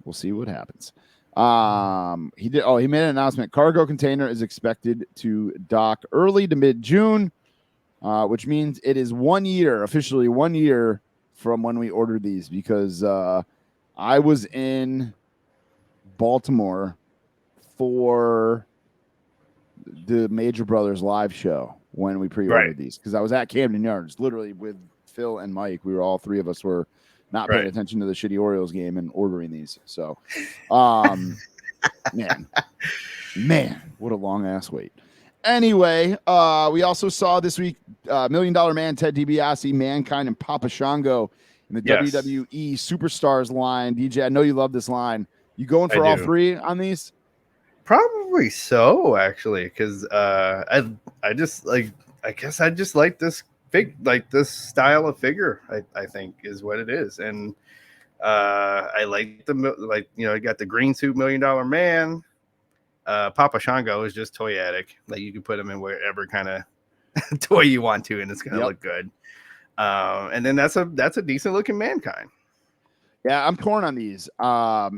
we'll see what happens. He made an announcement. Cargo container is expected to dock early to mid-June, which means it is officially 1 year from when we ordered these, because I was in Baltimore for the Major Brothers live show when we pre-ordered these, because I was at Camden Yards literally with Phil and Mike. We were all three of us were not paying attention to the shitty Orioles game and ordering these. So, man, what a long ass wait. Anyway, we also saw this week $1 Million Man, Ted DiBiase, Mankind, and Papa Shango in the WWE Superstars line. DJ, I know you love this line. You going for all three on these? Probably so, actually, because I just like, I guess I just like this this style of figure. I think is what it is, and I like you got the green suit $1 Million Man. Papa Shango is just toyetic. Like, you can put him in wherever kind of toy you want to, and it's gonna look good. And then that's a decent looking Mankind. Yeah, I'm torn on these. I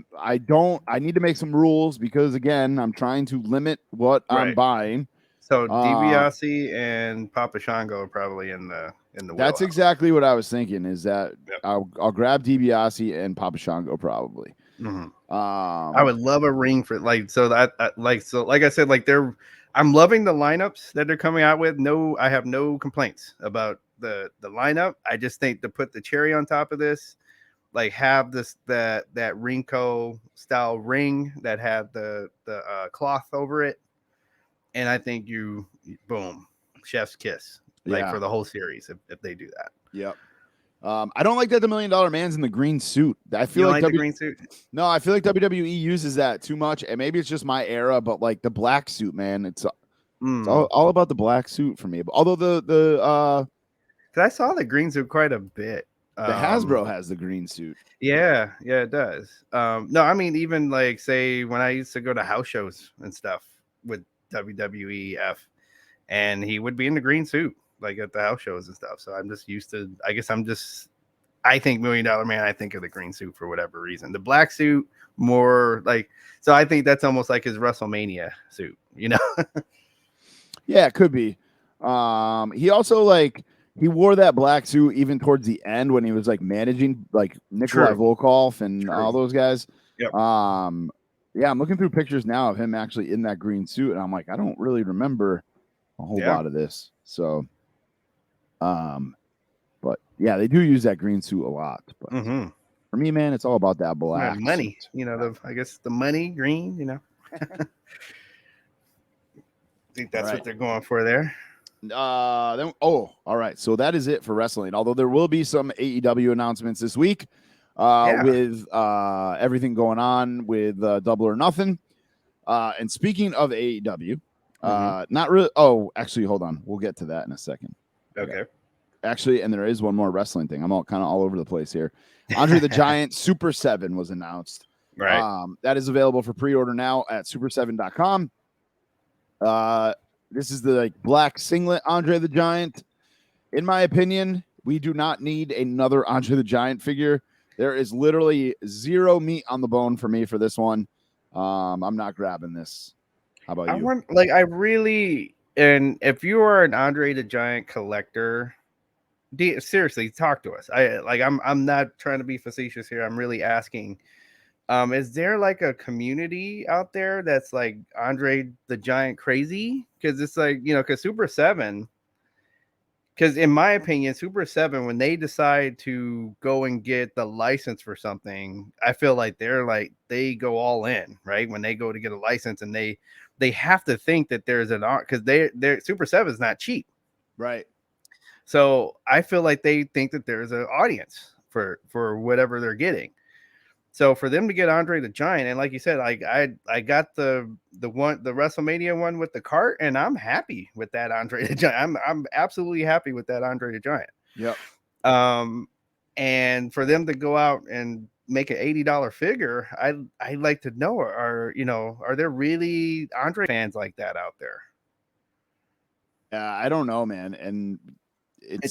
need to make some rules, because again, I'm trying to limit what I'm buying. So DiBiase and Papa Shango are probably in the That's exactly what I was thinking, is that I'll grab DiBiase and Papa Shango probably. Mm-hmm. I would love a ring for like I said, I'm loving the lineups that they're coming out with. I have no complaints about the lineup. I just think to put the cherry on top of this, like have that Rinko style ring that had the cloth over it, and I think boom, chef's kiss for the whole series if they do that. Yep. I don't like that the $1 Million Man's in the green suit. I feel like the green suit. No, I feel like WWE uses that too much, and maybe it's just my era. But like the black suit, man, it's all about the black suit for me. But although because I saw the green suit quite a bit. The Hasbro has the green suit. Yeah, it does. No, I mean, even like, say, when I used to go to house shows and stuff with WWEF, and he would be in the green suit, like at the house shows and stuff. So I'm just used to, I think $1 Million Man, I think of the green suit for whatever reason. The black suit, more like, so I think that's almost like his WrestleMania suit, Yeah, it could be. He also he wore that black suit even towards the end when he was like managing like Nikolai Volkov and all those guys. Yep. Yeah, I'm looking through pictures now of him actually in that green suit, and I'm like, I don't really remember a whole lot of this. So, but yeah, they do use that green suit a lot. But for me, man, it's all about that black money. Suit. I guess the money green. think that's Right. what they're going for there. Then all right. So that is it for wrestling. Although there will be some AEW announcements this week, with everything going on with Double or Nothing. And speaking of AEW, not really. Oh, actually, hold on. We'll get to that in a second. Okay. Actually, and there is one more wrestling thing. I'm all over the place here. Andre the Giant Super 7 was announced. Right. That is available for pre-order now at super7.com. This is the black singlet Andre the Giant. In my opinion, we do not need another Andre the Giant figure. There is literally zero meat on the bone for me for this one. I'm not grabbing this. How about you? And if you are an Andre the Giant collector, seriously, talk to us. I'm not trying to be facetious here. I'm really asking. Is there like a community out there that's like Andre the Giant crazy? Because it's like, because Super 7, because in my opinion, Super 7, when they decide to go and get the license for something, I feel like they go all in, right? When they go to get a license, and they have to think that there's because they're Super 7 is not cheap. Right. So I feel like they think that there's an audience for whatever they're getting. So for them to get Andre the Giant, and like you said, I got the WrestleMania one with the cart, and I'm happy with that Andre the Giant. I'm absolutely happy with that Andre the Giant. Yep. And for them to go out and make an $80 figure, I'd like to know, are there really Andre fans like that out there? I don't know, man. And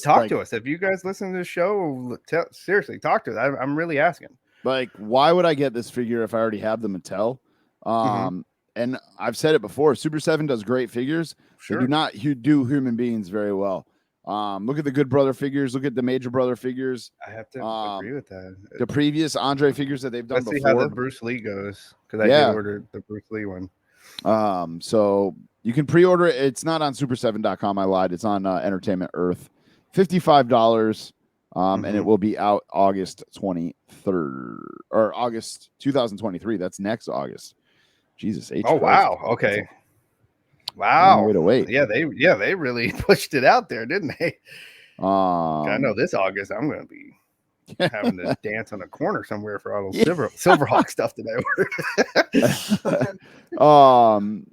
talk to us. If you guys listen to the show, seriously, talk to us. I'm really asking. Like, why would I get this figure if I already have the Mattel? And I've said it before, Super 7 does great figures. Sure. They do not do human beings very well. Look at the Good Brother figures. Look at the Major Brother figures. I have to agree with that. The previous Andre figures that they've done Let's see before. how the Bruce Lee goes, because I did order the Bruce Lee one. So you can pre-order it. It's not on super7.com. I lied. It's on Entertainment Earth. $55. And it will be out August 23rd or August 2023. That's next August. Jesus. Wow. Okay. Wow. Way to wait. Yeah, they really pushed it out there, didn't they? I know this August I'm going to be having to dance on a corner somewhere for all those Silverhawk stuff that I ordered.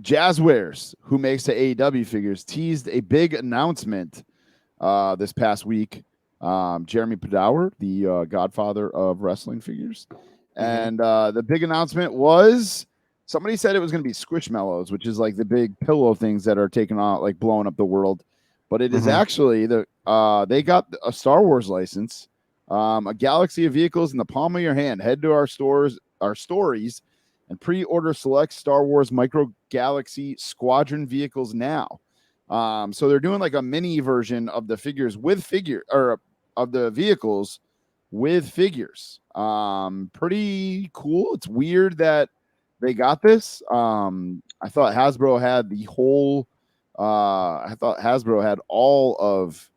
Jazzwares, who makes the AEW figures, teased a big announcement this past week. Jeremy Padawer, the godfather of wrestling figures. And the big announcement was, somebody said it was going to be Squishmallows, which is like the big pillow things that are taking on, like blowing up the world. But it is actually they got a Star Wars license, a galaxy of vehicles in the palm of your hand. Head to our stories, and pre-order select Star Wars Micro Galaxy Squadron vehicles now. So they're doing like a mini version of the figures with of the vehicles with figures. Pretty cool. It's weird that they got this. I thought Hasbro had the whole. I thought Hasbro had all of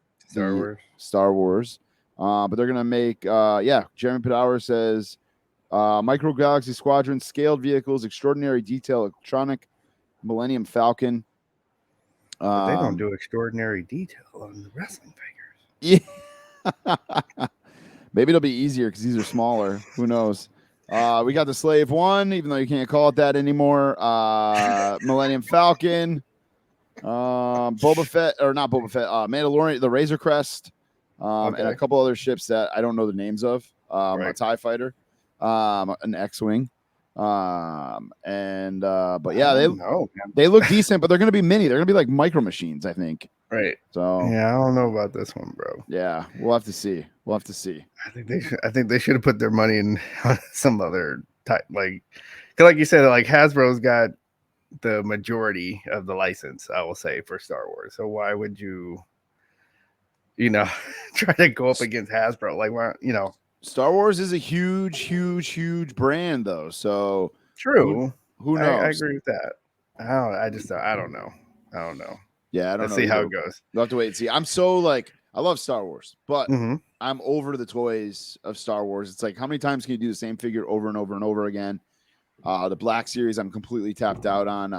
Star Wars. But they're gonna make. Jeremy Padawer says, Micro Galaxy Squadron scaled vehicles, extraordinary detail, electronic, Millennium Falcon. But they don't do extraordinary detail on the wrestling figures. Yeah. Maybe it'll be easier because these are smaller. Who knows? We got the Slave One, even though you can't call it that anymore. Millennium Falcon, Boba Fett, or not Boba Fett, Mandalorian, the Razor Crest, and a couple other ships that I don't know the names of. A TIE Fighter, an X-Wing. But yeah, they look decent, but they're going to be mini. They're going to be like micro machines, I think. Right. So yeah, I don't know about this one, bro. Yeah, we'll have to see. I think they should have put their money in some other type, like you said, like Hasbro's got the majority of the license, I will say, for Star Wars. So why would you try to go up against Hasbro? Like, why, Star Wars is a huge brand, though. So true. Who knows? I agree with that. I don't know. Yeah, I don't know. Let's see how it goes. We'll have to wait and see. I'm so I love Star Wars, but I'm over the toys of Star Wars. It's like, how many times can you do the same figure over and over and over again? The Black Series, I'm completely tapped out on.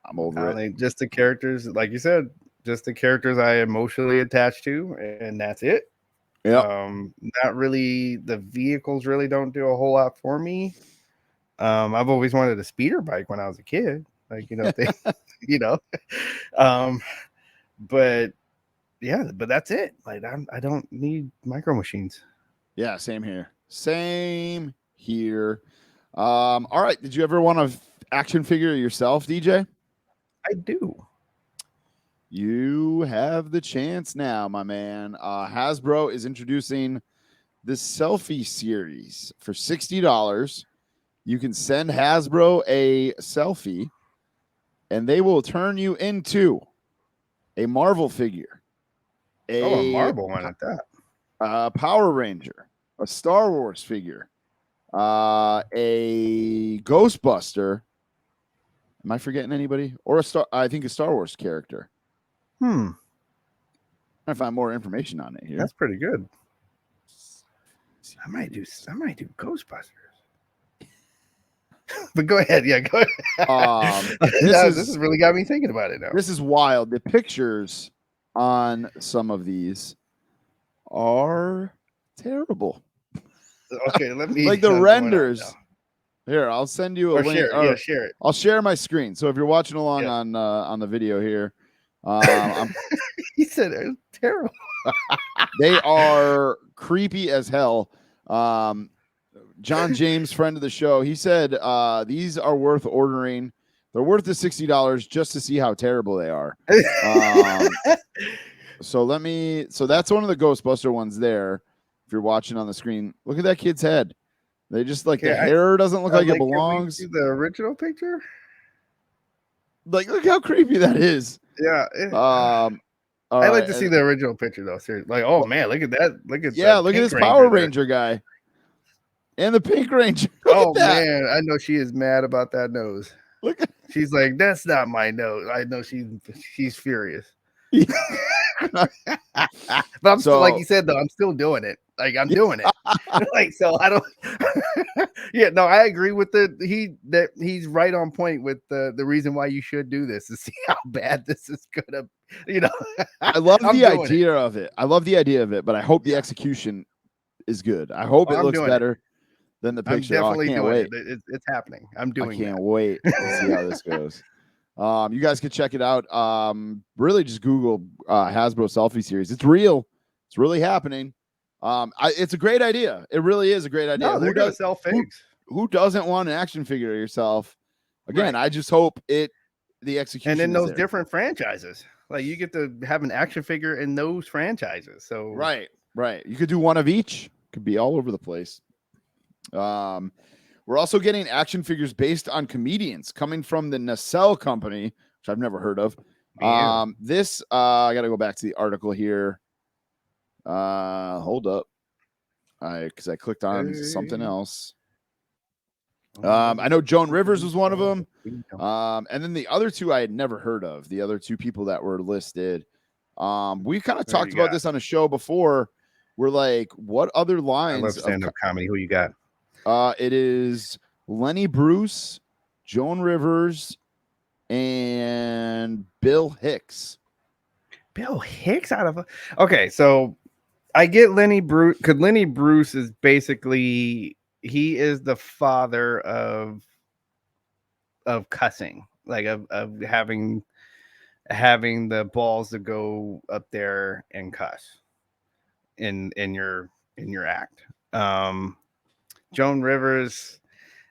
I'm over it. Like just the characters, like you said, just the characters I emotionally attached to, and that's it. Yeah. Not really. The vehicles really don't do a whole lot for me. I've always wanted a speeder bike when I was a kid, like they, you know, but yeah, but that's it. Like I don't need micro machines. Yeah, same here. Same here. All right. Did you ever want to action figure yourself, DJ? I do. You have the chance now, my man. Hasbro is introducing the Selfie series for $60. You can send Hasbro a selfie, and they will turn you into a Marvel figure, A Marvel one at that, a Power Ranger, a Star Wars figure, a Ghostbuster. Am I forgetting anybody? Or I think a Star Wars character. I find more information on it here. That's pretty good. I might do Ghostbusters. But go ahead. Yeah, go ahead. This has really got me thinking about it now. This is wild. The pictures on some of these are terrible. Okay, let me like the renders. Here, I'll send you a link. Share it. I'll share my screen. So if you're watching along on the video here, he said it was terrible. They are creepy as hell. John James, friend of the show, he said these are worth ordering. They're worth the $60 just to see how terrible they are. So that's one of the Ghostbuster ones there. If you're watching on the screen, look at that kid's head. They just the hair doesn't look like it belongs. Can we see the original picture? Like, look how creepy that is. Yeah. I'd like to see the original picture though. Seriously. Like, oh man, look at that. Look at this Power Ranger guy. And the Pink Ranger. Oh man, I know she is mad about that nose. Look at she's like, that's not my nose. I know she's furious. But I'm still, like you said though, I'm still doing it. Like I'm doing it. Like so I don't yeah, no, I agree with he's right on point with the reason why you should do this to see how bad this is gonna I love the idea of it. I love the idea of it, but I hope the execution is good. I hope it looks better than the picture. I'm definitely I can't wait. It's happening. I'm doing I can't wait to see how this goes. You guys can check it out. Really just Google Hasbro selfie series. It's real. It's really happening. It's a great idea. It really is a great idea. No, they're gonna sell figs. Who doesn't want an action figure of yourself? Again, I just hope the execution. And in those different franchises, like you get to have an action figure in those franchises. So right. You could do one of each. Could be all over the place. We're also getting action figures based on comedians coming from the Nacelle Company, which I've never heard of. This I got to go back to the article here. Hold up, because I clicked on something else. I know Joan Rivers was one of them, and then the other two I had never heard of. The other two people that were listed. We kind of talked about this on a show before. We're like, what other lines? I love stand-up comedy. Who you got? It is Lenny Bruce, Joan Rivers, and Bill Hicks. Bill Hicks okay, so I get Lenny Bruce because Lenny Bruce is basically he is the father of cussing, like of having the balls to go up there and cuss in your act. Joan Rivers,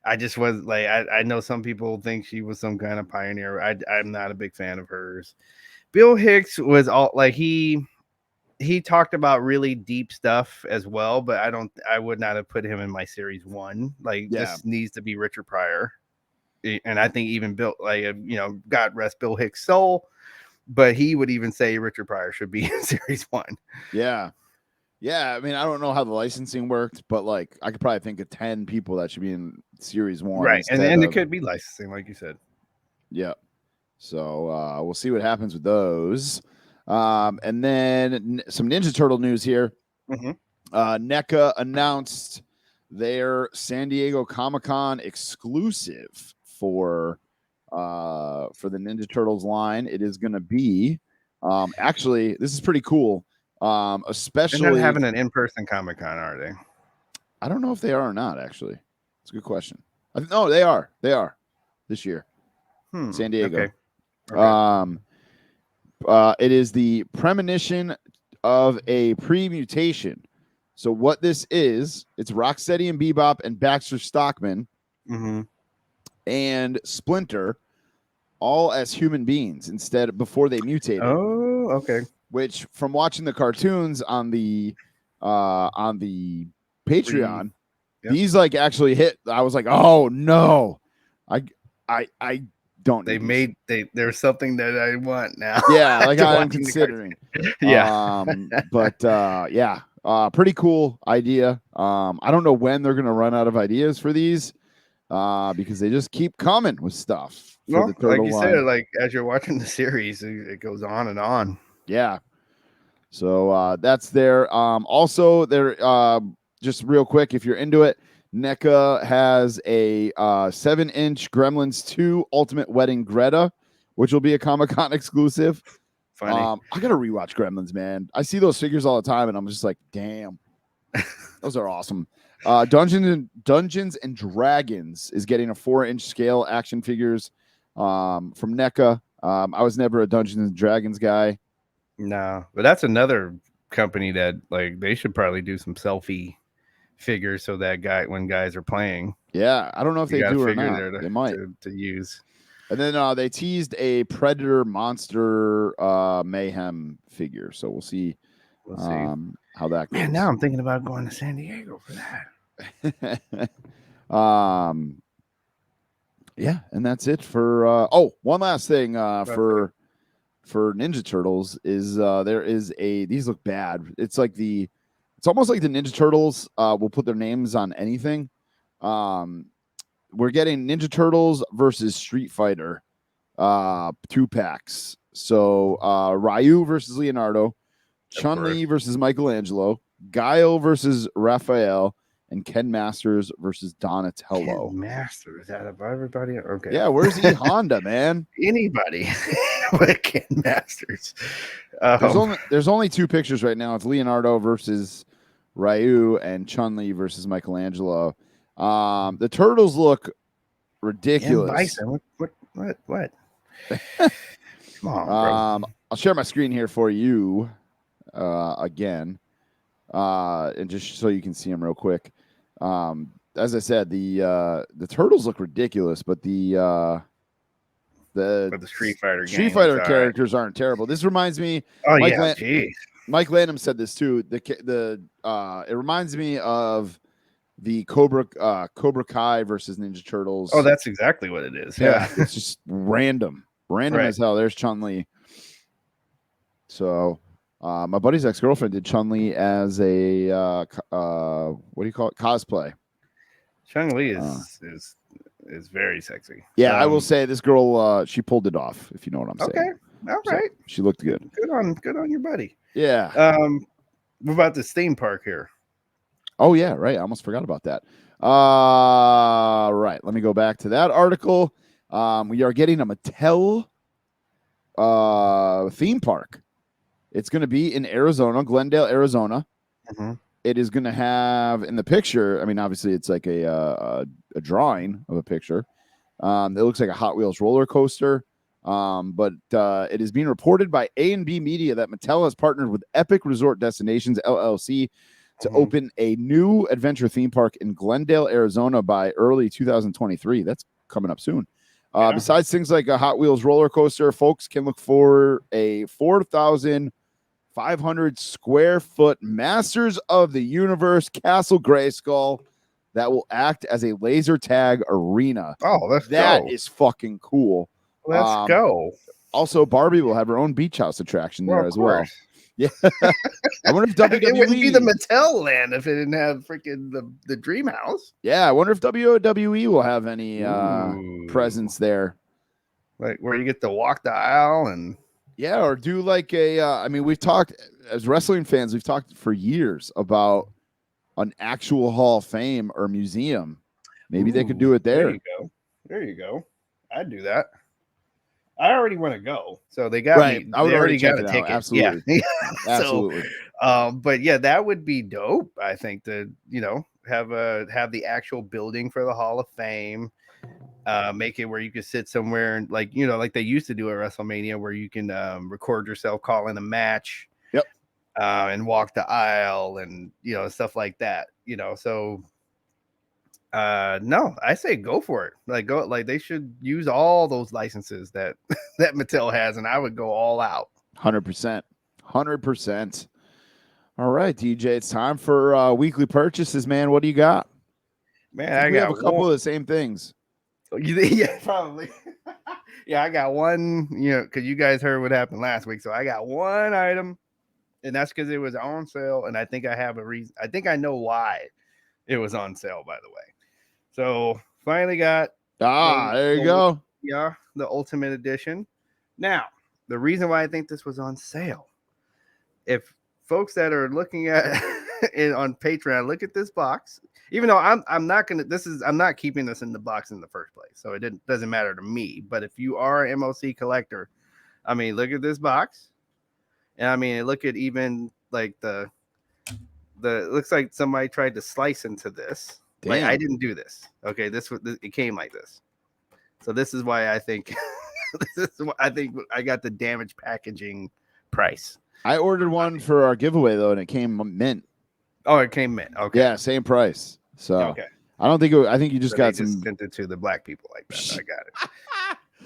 I just was like, I know some people think she was some kind of pioneer. I'm not a big fan of hers. Bill Hicks was all like he talked about really deep stuff as well, but I would not have put him in my series one. Like this needs to be Richard Pryor. And I think even Bill, God rest Bill Hicks' soul, but he would even say Richard Pryor should be in series one. Yeah. Yeah, I mean, I don't know how the licensing worked, but like I could probably think of 10 people that should be in series one. Right. And it could be licensing, like you said. Yeah. So we'll see what happens with those. And then some Ninja Turtle news here. NECA announced their San Diego Comic-Con exclusive for for the Ninja Turtles line. It is going to be actually, this is pretty cool. They're not Especially having an in-person Comic-Con, are they? I don't know if they are or not. Actually, it's a good question. No, they are. They are this year. San Diego. Okay. It is the premonition of a pre-mutation. So what this is, it's Rocksteady and Bebop and Baxter Stockman and Splinter, all as human beings before they mutated. Oh, okay. Which, from watching the cartoons on the Patreon, these like actually hit. I was like, oh no, I don't. There's something that I want now. Yeah, like I'm considering. Yeah. Pretty cool idea. I don't know when they're gonna run out of ideas for these, because they just keep coming with stuff. Well, like you said, like as you're watching the series, it goes on and on. Yeah. So that's there. Also, there. Just real quick, if you're into it, NECA has a 7-inch Gremlins 2 Ultimate Wedding Greta, which will be a Comic-Con exclusive. Funny. I gotta rewatch Gremlins, man. I see those figures all the time, and I'm just like, damn, those are awesome. Dungeons and Dragons is getting a 4-inch scale action figures from NECA. I was never a Dungeons and Dragons guy. No, but that's another company that like they should probably do some selfie figures so that when guys are playing. Yeah, I don't know if they do or not. They might to use. And then they teased a Predator Monster Mayhem figure, so we'll see. How that goes. Man, now I'm thinking about going to San Diego for that. Yeah, and that's it for one last thing for Ninja Turtles is there is these look bad. It's almost like the Ninja Turtles will put their names on anything. We're getting Ninja Turtles versus Street Fighter 2-packs. So Ryu versus Leonardo, Chun-Li versus Michelangelo, Guile versus Raphael, and Ken Masters versus Donatello. Ken Masters out of everybody? Okay. Yeah, where's E Honda, man? Anybody with Ken Masters. There's only 2 pictures right now. It's Leonardo versus Ryu and Chun-Li versus Michelangelo. The turtles look ridiculous. Bison. What? Come on, bro. I'll share my screen here for you again, and just so you can see them real quick. As I said, the turtles look ridiculous, but the Street Fighter characters aren't terrible. This reminds me. Mike Lanham said this too. It reminds me of the Cobra Kai versus Ninja Turtles. Oh, that's exactly what it is. Yeah. It's just random as hell. There's Chun-Li. So my buddy's ex-girlfriend did Chun-Li as a what do you call it, cosplay. Chun-Li is very sexy. Yeah, I will say this girl she pulled it off, if you know what I'm saying. Okay, all right. So she looked good. Good on your buddy. Yeah. What about this theme park here? Oh yeah, right. I almost forgot about that. Right. Let me go back to that article. We are getting a Mattel theme park. It's going to be in Arizona, Glendale, Arizona. Mm-hmm. It is going to have in the picture. I mean, obviously, it's like a drawing of a picture. It looks like a Hot Wheels roller coaster. But it is being reported by A&B Media that Mattel has partnered with Epic Resort Destinations LLC to open a new adventure theme park in Glendale, Arizona by early 2023. That's coming up soon. Besides things like a Hot Wheels roller coaster, folks can look for a 4,500 square foot Masters of the Universe Castle Grayskull that will act as a laser tag arena. Oh, that is fucking cool. Let's go. Also, Barbie will have her own beach house attraction there as well. Yeah. I wonder if WWE... It wouldn't be the Mattel land if it didn't have freaking the Dream House. Yeah, I wonder if WWE will have any presence there. Like where you get to walk the aisle and... Yeah, or do like I mean, we've talked, as wrestling fans, we've talked for years about an actual Hall of Fame or museum. Maybe they could do it there. There you go. I'd do that. I already want to go, so they got Right. me. I would They already got check a it out. ticket. Absolutely. Yeah. Absolutely. But yeah, that would be dope. I think to have the actual building for the Hall of Fame. Make it where you could sit somewhere and like they used to do at WrestleMania, where you can record yourself calling a match. Yep. And walk the aisle and stuff like that. So no, I say go for it. They should use all those licenses that that Mattel has, and I would go all out. 100%. 100%. All right, DJ, it's time for weekly purchases, man. What do you got? Man, We have a couple of the same things. Yeah, probably. Yeah, I got one, because you guys heard what happened last week. So I got one item, and that's because it was on sale. And I think I have a reason. I think I know why it was on sale, by the way. So finally got. There you go. Yeah, the Ultimate Edition. Now, the reason why I think this was on sale, if folks that are looking at it on Patreon look at this box, even though I'm not keeping this in the box in the first place, so it doesn't matter to me. But if you are an MLC collector, I mean, look at this box, and I mean, look at even like the it looks like somebody tried to slice into this. Damn. Like I didn't do this. Okay, it came like this. So this is why I think I got the damaged packaging price. I ordered one for our giveaway though, and it came mint. Oh, it came mint. Okay. Yeah, same price. So okay. I don't think I think you just got some. Sent it to the black people like that.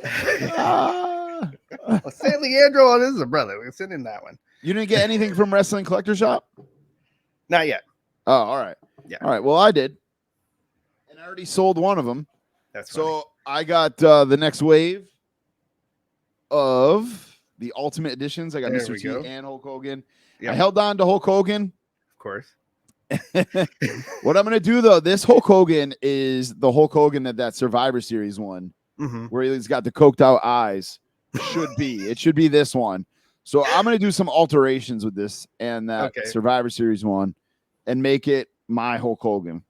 I got it. San Leandro, this is a brother. We're sending that one. You didn't get anything from Wrestling Collector Shop? Not yet. Oh, all right. Yeah. All right. Well, I did, and I already sold one of them. That's funny. So I got the next wave of the Ultimate Editions. I got Mr. T and Hulk Hogan. Yep. I held on to Hulk Hogan. Of course. What I'm going to do, though, this Hulk Hogan is the Hulk Hogan that Survivor Series one, where he's got the coked out eyes. It should be this one. So I'm going to do some alterations with this and that Survivor Series one and make it my Hulk Hogan.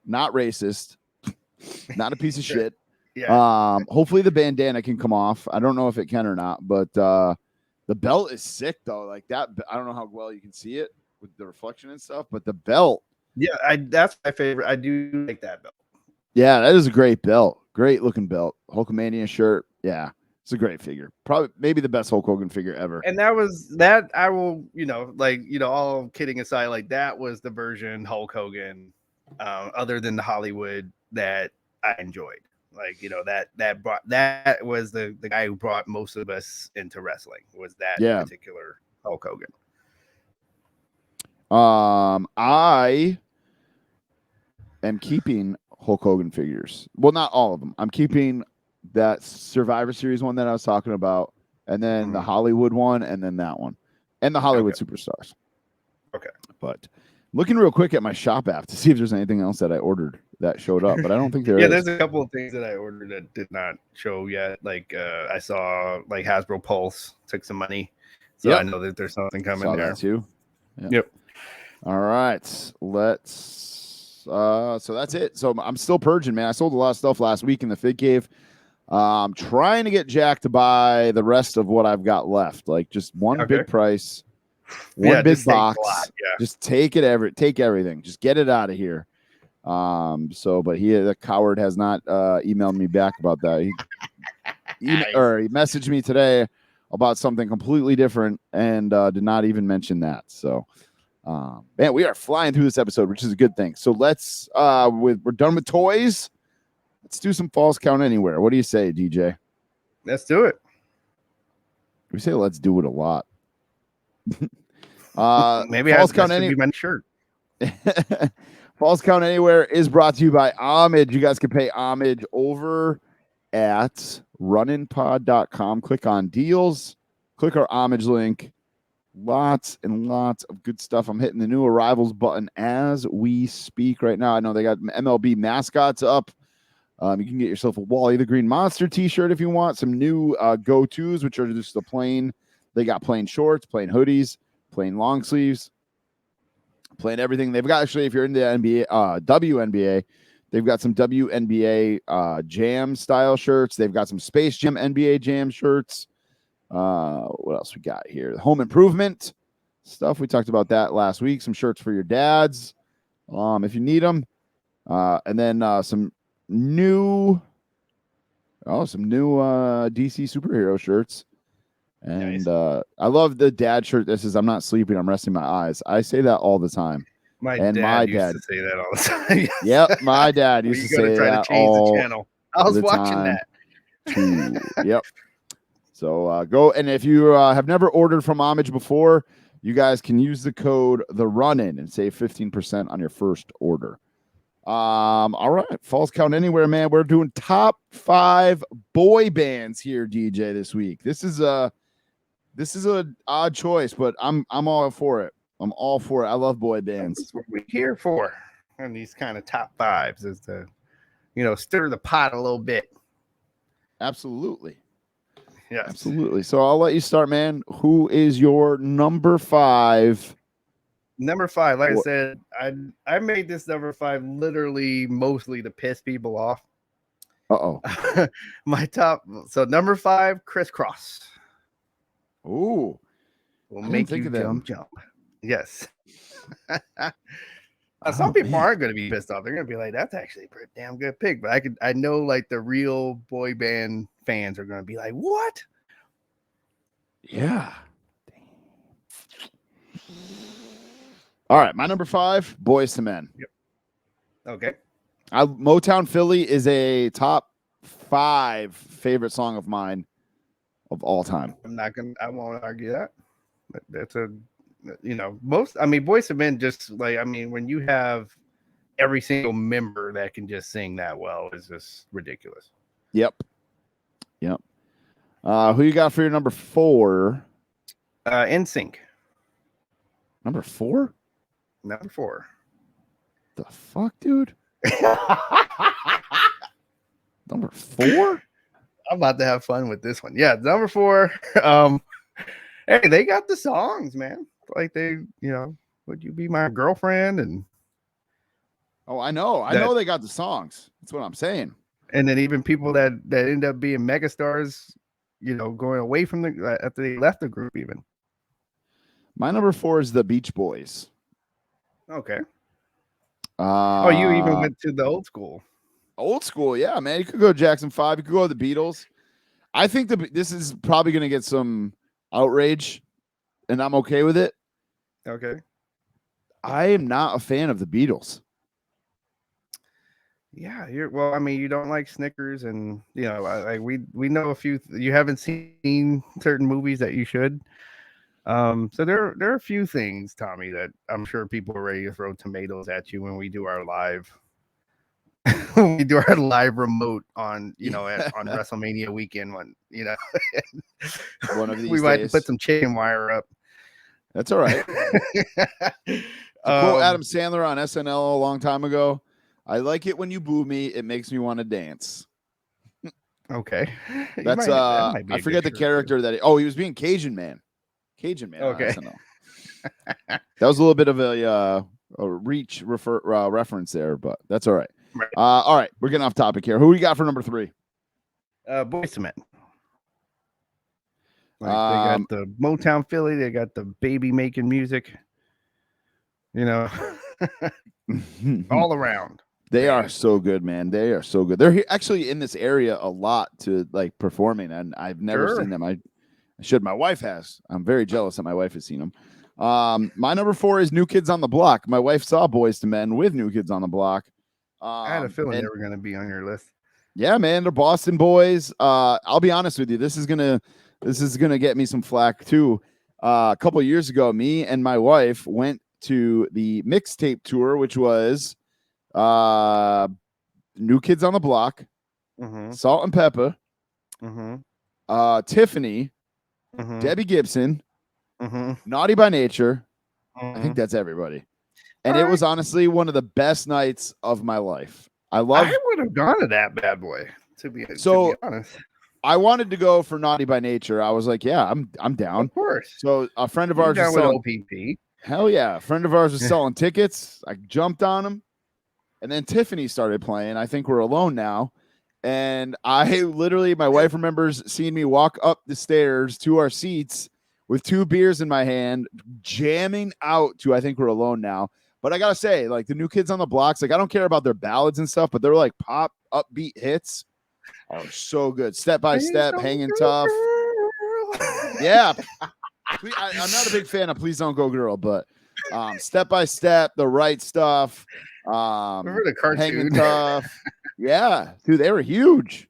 Not racist. Not a piece of shit. Yeah. Hopefully the bandana can come off. I don't know if it can or not, but the belt is sick though. Like that, I don't know how well you can see it with the reflection and stuff, but the belt. Yeah, that's my favorite. I do like that belt. Yeah, that is a great belt. Great looking belt. Hulkamania shirt. Yeah, it's a great figure. Probably maybe the best Hulk Hogan figure ever. And I will, all kidding aside, like that was the version Hulk Hogan, other than the Hollywood that I enjoyed. Like, that was the guy who brought most of us into wrestling, was that particular Hulk Hogan. I am keeping Hulk Hogan figures. Well, not all of them. I'm keeping that Survivor Series one that I was talking about, and then the Hollywood one, and then that one, and the Hollywood Superstars. Okay. But looking real quick at my shop app to see if there's anything else that I ordered that showed up, but I don't think there is. There's a couple of things that I ordered that did not show yet. Like I saw like Hasbro Pulse took some money, so I know that there's something coming there too. Yep. All right, let's. So that's it. So I'm still purging, man. I sold a lot of stuff last week in the Fig Cave. I'm trying to get Jack to buy the rest of what I've got left, like just one big price, one big box. Just take everything. Just get it out of here. But the coward has not emailed me back about that. He messaged me today about something completely different and did not even mention that. So, man, we are flying through this episode, which is a good thing. So let's we're done with toys. Let's do some Falls Count Anywhere. What do you say, DJ? Let's do it. We say let's do it a lot. Maybe Falls Count Anywhere. Be my shirt. Falls Count Anywhere is brought to you by Homage. You guys can pay homage over at runninpod.com. Click on deals. Click our homage link. Lots and lots of good stuff. I'm hitting the new arrivals button as we speak right now. I know they got MLB mascots up. You can get yourself a Wally the Green Monster t-shirt if you want. Some new go-tos, which are just the plain. They got plain shorts, plain hoodies, plain long sleeves, plain everything. They've got, actually, if you're into the NBA, WNBA, They've got some WNBA Jam style shirts. They've got some Space Jam NBA Jam shirts. What else we got here? Home improvement stuff. We talked about that last week. Some shirts for your dads, if you need them. And then some new DC superhero shirts. And Nice. I love the dad shirt. This is I'm not sleeping, I'm resting my eyes. I say that all the time. My dad used to say that all the time. Yep, my dad used to say that all the channel. I was watching time that. too. Yep. So go, and if you have never ordered from Homage before, you guys can use the code the Run In and save 15% on your first order. All right, Falls Count Anywhere, man. We're doing top 5 boy bands here, DJ, this week. This is a odd choice, but I'm all for it. I'm all for it. I love boy bands. That's what we're here for. And these kind of top 5s is to, stir the pot a little bit. Absolutely. Yeah, absolutely. So I'll let you start, man. Who is your number 5? Number 5, like I said, I made this number 5 literally mostly to piss people off. My top. So number 5, Crisscross. Ooh, will make you jump. Yes. Some people aren't going to be pissed off. They're going to be like, "That's actually a pretty damn good pick." But I know like the real boy band fans are going to be like, "What?" Yeah. All right, my number 5, Boyz II Men. Yep. Okay. Motown Philly is a top 5 favorite song of mine of all time. I won't argue that. But that's Boyz II Men just when you have every single member that can just sing that well is just ridiculous. Yep. Who you got for your number 4? NSYNC. Number 4? Number 4. The fuck, dude? Number 4? I'm about to have fun with this one. Yeah, number 4. Hey, they got the songs, man. Like they, would you be my girlfriend? And I know they got the songs. That's what I'm saying. And then even people that end up being megastars, going away from after they left the group, even. My number 4 is the Beach Boys. Okay. You even went to the old school. Old school, yeah, man. You could go Jackson 5. You could go to the Beatles. I think this is probably going to get some outrage, and I'm okay with it. Okay. I am not a fan of the Beatles. Yeah, you don't like Snickers, and we know a few. You haven't seen certain movies that you should. So there are a few things, Tommy, that I'm sure people are ready to throw tomatoes at you when we do our live. When we do our live remote on on WrestleMania weekend, one of these we might put some chicken wire up. That's all right. To quote Adam Sandler on SNL a long time ago, "I like it when you boo me. It makes me want to dance." Okay, that's I forget the character that he was being Cajun Man. Okay, that was a little bit of a reach reference there, but that's all right. Right. All right, we're getting off topic here. Who do you got for number 3? Boyz II Men. They got the Motown Philly. They got the baby making music. All around. They are so good, man. They are so good. They're actually in this area a lot to performing, and I've never seen them. I should. My wife has. I'm very jealous that my wife has seen them. My number 4 is New Kids on the Block. My wife saw Boyz II Men with New Kids on the Block. I had a feeling they were going to be on your list. Yeah, man, they're Boston boys. I'll be honest with you. This is gonna get me some flack too. A couple of years ago, me and my wife went to the mixtape tour, which was New Kids on the Block, Salt and Pepper, Tiffany, Debbie Gibson, Naughty by Nature. I think that's everybody. And it was honestly one of the best nights of my life. I would have gone to that bad boy, to be honest. I wanted to go for Naughty by Nature. I was like, yeah, I'm down. Of course. So a friend of ours was selling OPP. Hell yeah. A friend of ours was selling tickets. I jumped on them. And then Tiffany started playing. I Think We're Alone Now. And I literally, my wife remembers seeing me walk up the stairs to our seats with 2 beers in my hand, jamming out to I Think We're Alone Now. But I gotta say, like the New Kids on the Blocks, like I don't care about their ballads and stuff, but they're like pop upbeat hits. Oh, so good. Step by Step, Hanging Tough. Yeah. I'm not a big fan of Please Don't Go Girl, but Step by Step, The Right Stuff, Remember the Hanging cartoon? Tough. Yeah, dude, they were huge.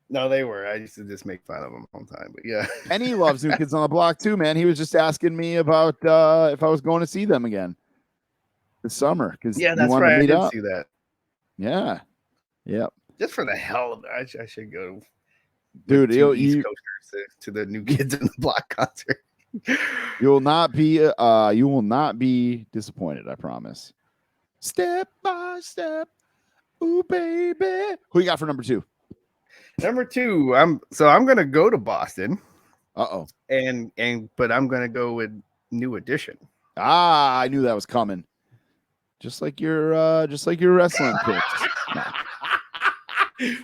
No, they were. I used to just make fun of them all the time, but yeah. And he loves New Kids on the Block too, man. He was just asking me about if I was going to see them again this summer because Yeah, that's right. I did see that. Yeah, yep. Just for the hell of it, I should go. Dude, East Coasters to the New Kids in the Block concert. You will not be disappointed, I promise. Step by step. Ooh, baby. Who you got for number 2? Number 2, I'm gonna go to Boston. Uh-oh. But I'm gonna go with New Edition. I knew that was coming. Just like your wrestling picks. No.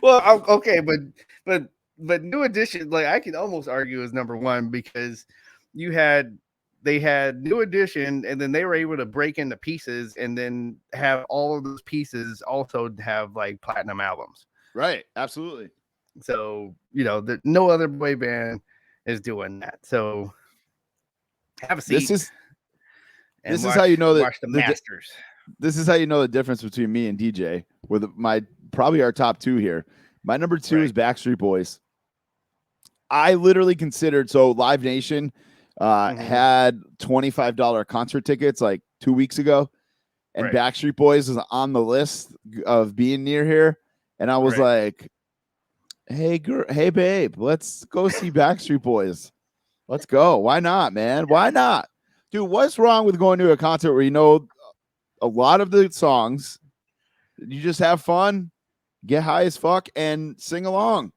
Well, okay, but New Edition, like I can almost argue is number 1 because they had New Edition, and then they were able to break into pieces, and then have all of those pieces also have like platinum albums. Right, absolutely. So no other boy band is doing that. So have a seat. This is how you know that watch the Masters. This is how you know the difference between me and DJ. With probably our top 2 here. My number 2 is Backstreet Boys. I literally considered Live Nation had $25 concert tickets like 2 weeks ago, and Backstreet Boys was on the list of being near here, and I was like, hey babe, let's go see Backstreet Boys. Let's go. Why not, man? Why not? Dude, what's wrong with going to a concert where you know a lot of the songs, you just have fun, get high as fuck, and sing along?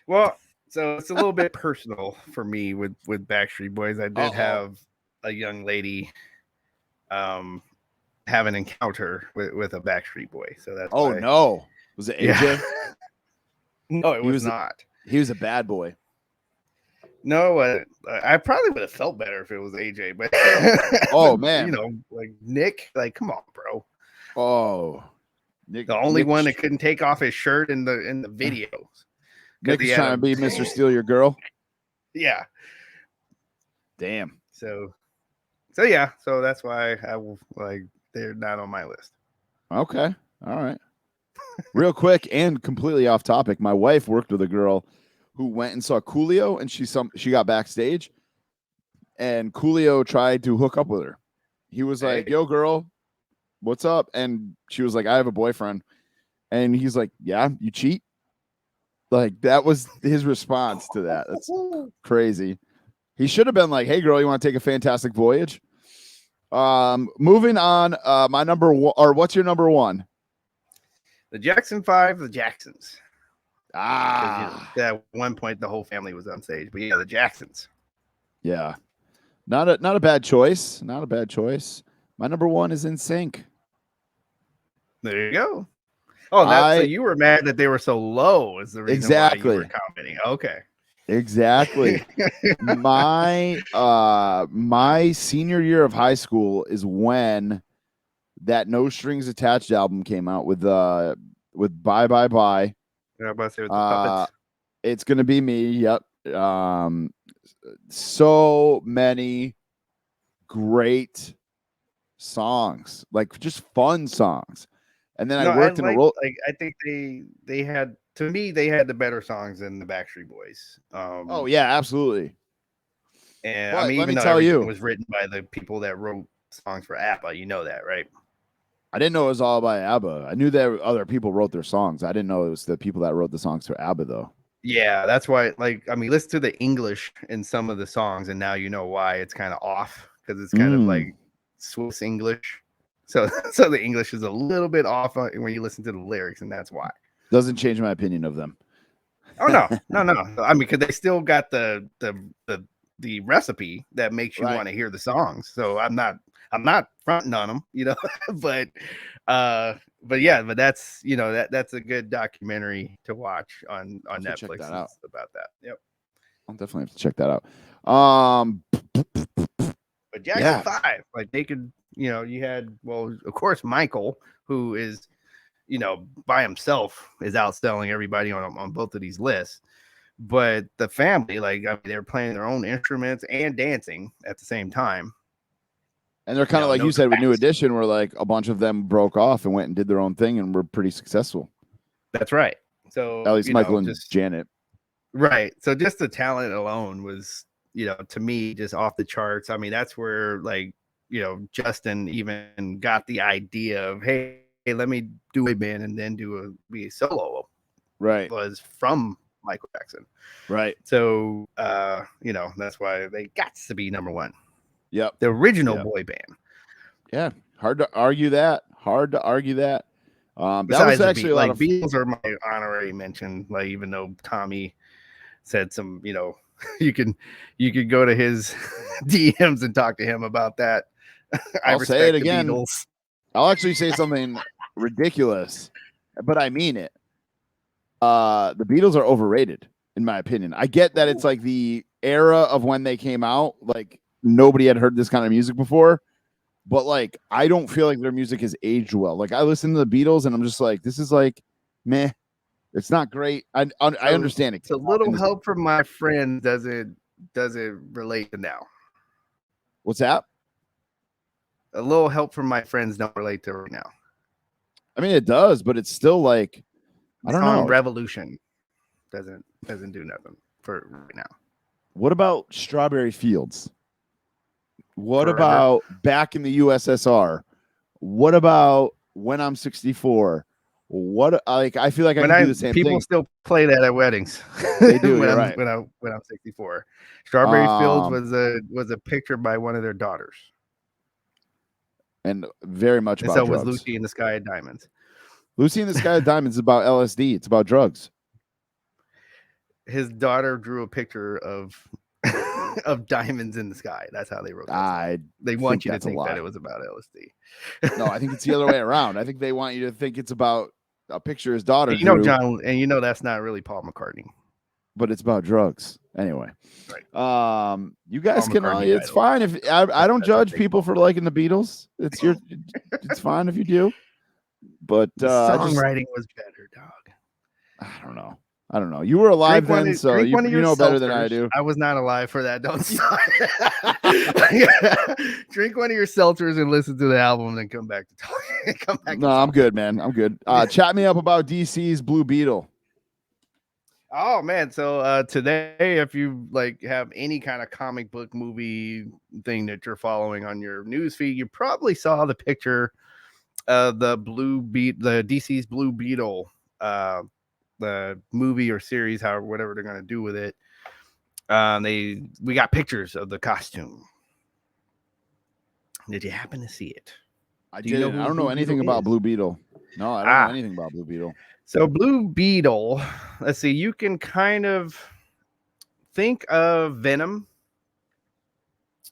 Well, so it's a little bit personal for me with Backstreet Boys. I did have a young lady have an encounter with a Backstreat Boy. So that's no. Was it AJ? Yeah. No, it was not. He was a bad boy. No, I probably would have felt better if it was AJ, but man, like Nick, like come on, bro. Oh, Nick, the only one that couldn't take off his shirt in the videos. Nick is trying to be Mr. Steal Your Girl. Yeah. Damn. So yeah, so that's why they're not on my list. Okay. All right. Real quick and completely off topic. My wife worked with a girl who went and saw Coolio, and she got backstage, and Coolio tried to hook up with her. He was like, "Yo, girl, what's up?" And she was like, "I have a boyfriend." And he's like, "Yeah, you cheat?" Like that was his response to that. That's crazy. He should have been like, "Hey, girl, you want to take a fantastic voyage?" Moving on. My number 1, or what's your number 1? The Jackson 5, the Jacksons. At one point the whole family was on stage, but yeah, the Jacksons. Yeah, not a bad choice. Not a bad choice. My number 1 is NSYNC. There you go. Oh, so you were mad that they were so low is the reason why you were commenting. Okay. Exactly. My senior year of high school is when that No Strings Attached album came out with Bye Bye Bye. Yeah, I'm about to say with the puppets. It's Gonna Be Me. Yep. So many great songs, like just fun songs. And then I worked in a role. Like I think they had, to me, they had the better songs than the Backstreet Boys. Oh yeah, absolutely. And but, I mean, even though everything was written by the people that wrote songs for ABBA, you know that, right? I didn't know it was all by ABBA. I knew that other people wrote their songs. I didn't know it was the people that wrote the songs for ABBA, though. Yeah, that's why. Like, I mean, listen to the English in some of the songs, and now you know why it's kind of off, because it's kind of like Swiss English. So the English is a little bit off when you listen to the lyrics, and that's why. Doesn't change my opinion of them. Oh no. I mean, because they still got the recipe that makes you want to hear the songs. So I'm not I'm not fronting on them, you know, but yeah, but that's, you know, that's a good documentary to watch on Netflix about that. Yep. I'll definitely have to check that out. But Jackson 5, like they could, you know, you had, well, of course, Michael, who is, you know, by himself is outselling everybody on both of these lists. But the family, like, I mean, they're playing their own instruments and dancing at the same time. And they're kind of like you said with New Edition, where like a bunch of them broke off and went and did their own thing and were pretty successful. That's right. So at least Michael and Janet. Right. So just the talent alone was, you know, to me, just off the charts. I mean, that's where, like, you know, Justin even got the idea of, hey, let me do a band and then be a solo. Right. Was from Michael Jackson. Right. So, you know, that's why they got to be number one. Yep. The original boy band. Yeah. Hard to argue that. That was actually like Beatles are my honorary mention. Like, even though Tommy said some, you know, you could go to his DMs and talk to him about that. I'll say it again. I'll actually say something ridiculous, but I mean it. The Beatles are overrated, in my opinion. I get that it's like the era of when they came out, like nobody had heard this kind of music before, but like I don't feel like their music has aged well. Like I listen to the Beatles and I'm just like, this is like meh. It's not great. I understand it. It's a little help from my friend doesn't relate to now. What's that? A little help from my friends don't relate to right now. I mean, it does, but it's still like, I don't know. Revolution doesn't do nothing for right now. What about Strawberry Fields? What about Back in the USSR? What about When I'm 64? What, like, I feel like I can do the same thing. People still play that at weddings. They do. when I'm 64. Strawberry Fields was a picture by one of their daughters. And very much about drugs. Was Lucy in the Sky of Diamonds. Lucy in the Sky of Diamonds is about LSD. It's about drugs. His daughter drew a picture of diamonds in the sky. That's how they wrote that. They want you to think that it was about LSD. No, I think it's the other way around. I think they want you to think it's about a picture his daughter drew. You know, John, and you know that's not really Paul McCartney. But it's about drugs. Anyway. Right. You guys can it's fine if I don't judge people for liking the Beatles. It's fine if you do. But songwriting was better, dog. I don't know. You were alive then, so you know better than I do. I was not alive for that. Don't start. Drink one of your seltzers and listen to the album, and then come back to talk. No, I'm good, man. I'm good. Chat me up about DC's Blue Beetle. Oh man, so today, if you like have any kind of comic book movie thing that you're following on your news feed, you probably saw the picture of the DC's Blue Beetle, the movie or series, whatever they're gonna do with it. We got pictures of the costume. Did you happen to see it? I don't know anything about Blue Beetle. No, I don't know anything about Blue Beetle. So Blue Beetle, let's see, you can kind of think of Venom,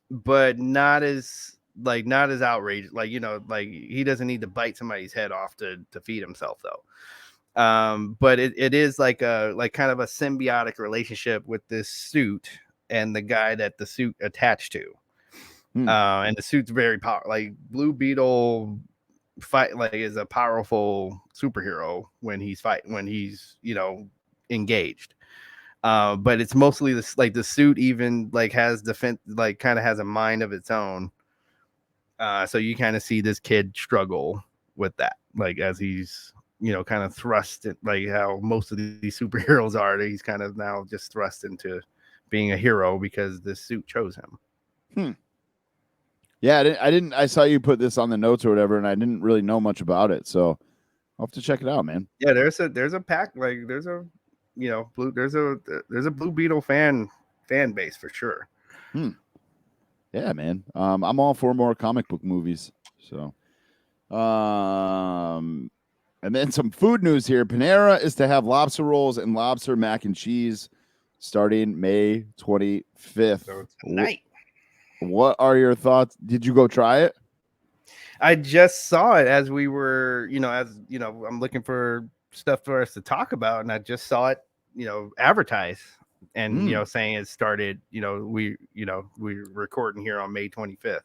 but not as outrageous. Like, you know, like he doesn't need to bite somebody's head off to feed himself though. But it is like kind of a symbiotic relationship with this suit and the guy that the suit attached to. And the suit's very powerful. Like Blue Beetle is a powerful superhero when he's you know, engaged. But it's mostly this, like the suit even like has defense, like kind of has a mind of its own. So you kind of see this kid struggle with that, like as he's, you know, kind of thrust it, like how most of these superheroes are. He's kind of now just thrust into being a hero because this suit chose him. Yeah, I saw you put this on the notes or whatever, and I didn't really know much about it, so I'll have to check it out, man. Yeah, there's a pack, like there's a, you know, there's a Blue Beetle fan base for sure. Yeah, man. I'm all for more comic book movies. So, and then some food news here. Panera is to have lobster rolls and lobster mac and cheese starting May 25th. So tonight. What are your thoughts? Did you go try it? I just saw it as we were, I'm looking for stuff for us to talk about, and I just saw it, advertised and saying it started, we're recording here on May 25th.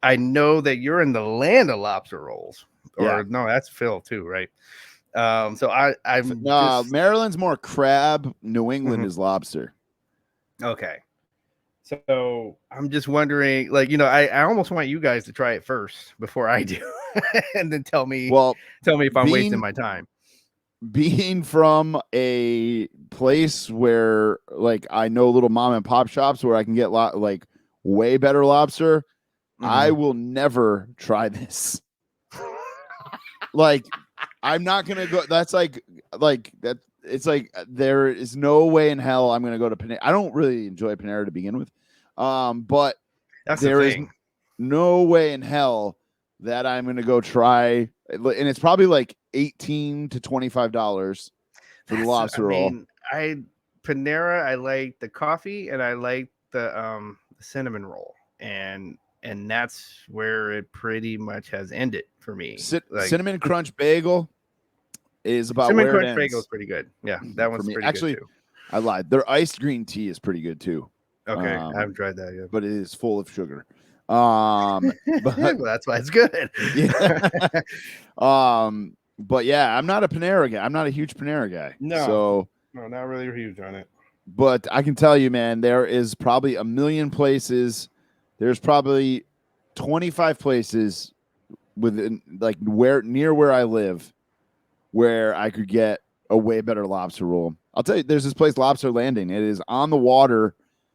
I know that you're in the land of lobster rolls, or no, that's Phil too, right? So I'm just Maryland's more crab, New England is lobster. okay. So I'm just wondering, like, I almost want you guys to try it first before I do, and then tell me if I'm wasting my time. Being from a place where, like, I know little mom and pop shops where I can get like way better lobster, I will never try this. Like, I'm not gonna go. That's like that. It's like there is no way in hell I'm gonna go to Panera. I don't really enjoy Panera to begin with, but there is no way in hell that I'm gonna go try. And it's probably like $18 to $25 for the lobster roll. Panera, I like the coffee and I like the cinnamon roll, and that's where it pretty much has ended for me. Cinnamon Crunch Bagel is about Cinnamon where Crunch it ends. Bagel is pretty good. Yeah, that one's pretty Actually, good too. I lied. Their iced green tea is pretty good too. Okay, I haven't tried that yet, but it is full of sugar. But well, that's why it's good. Yeah. But yeah, I'm not a Panera guy. I'm not a huge Panera guy. No, not really huge on it. But I can tell you, man, there is probably a million places. There's probably 25 places within, like, near where I live, where I could get a way better lobster roll. I'll tell you, there's this place, Lobster Landing. It is on the water.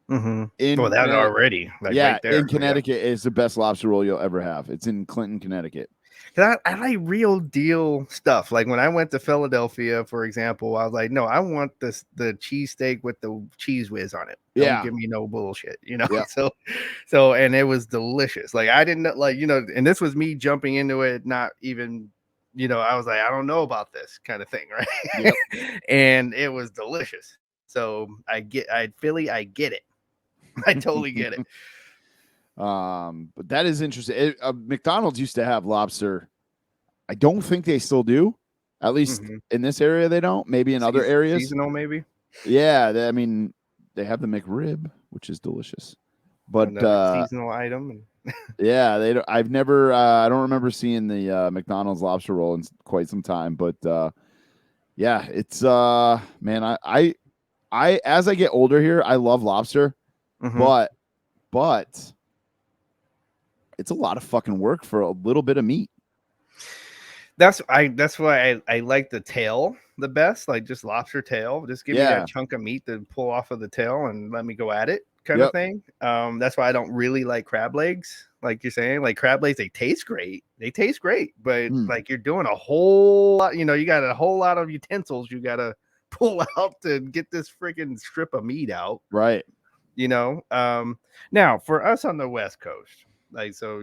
In already, like, yeah, right there. In Connecticut, it's the best lobster roll you'll ever have. It's in Clinton, Connecticut. I like real deal stuff. Like when I went to Philadelphia, for example, I was like, no, I want the cheesesteak with the cheese whiz on it. Don't give me no bullshit, Yeah. So and it was delicious. Like I didn't like, and this was me jumping into it, not even, I was like, I don't know about this kind of thing, right? Yep. And it was delicious. So Philly, I get it. I totally get it. But that is interesting. McDonald's used to have lobster. I don't think they still do. At least in this area, they don't. Maybe in other areas. Seasonal, maybe. Yeah, they have the McRib, which is delicious. But seasonal item. Yeah, they don't. I've never. I don't remember seeing the McDonald's lobster roll in quite some time. But yeah, it's man. I as I get older here, I love lobster, but it's a lot of fucking work for a little bit of meat. That's why I like the tail the best, like just lobster tail. Just give me that chunk of meat to pull off of the tail and let me go at it, kind of thing. That's why I don't really like crab legs, like you're saying. Like crab legs, they taste great, but like you're doing a whole lot, you got a whole lot of utensils you gotta pull out to get this freaking strip of meat out, right? Now for us on the West Coast, like, so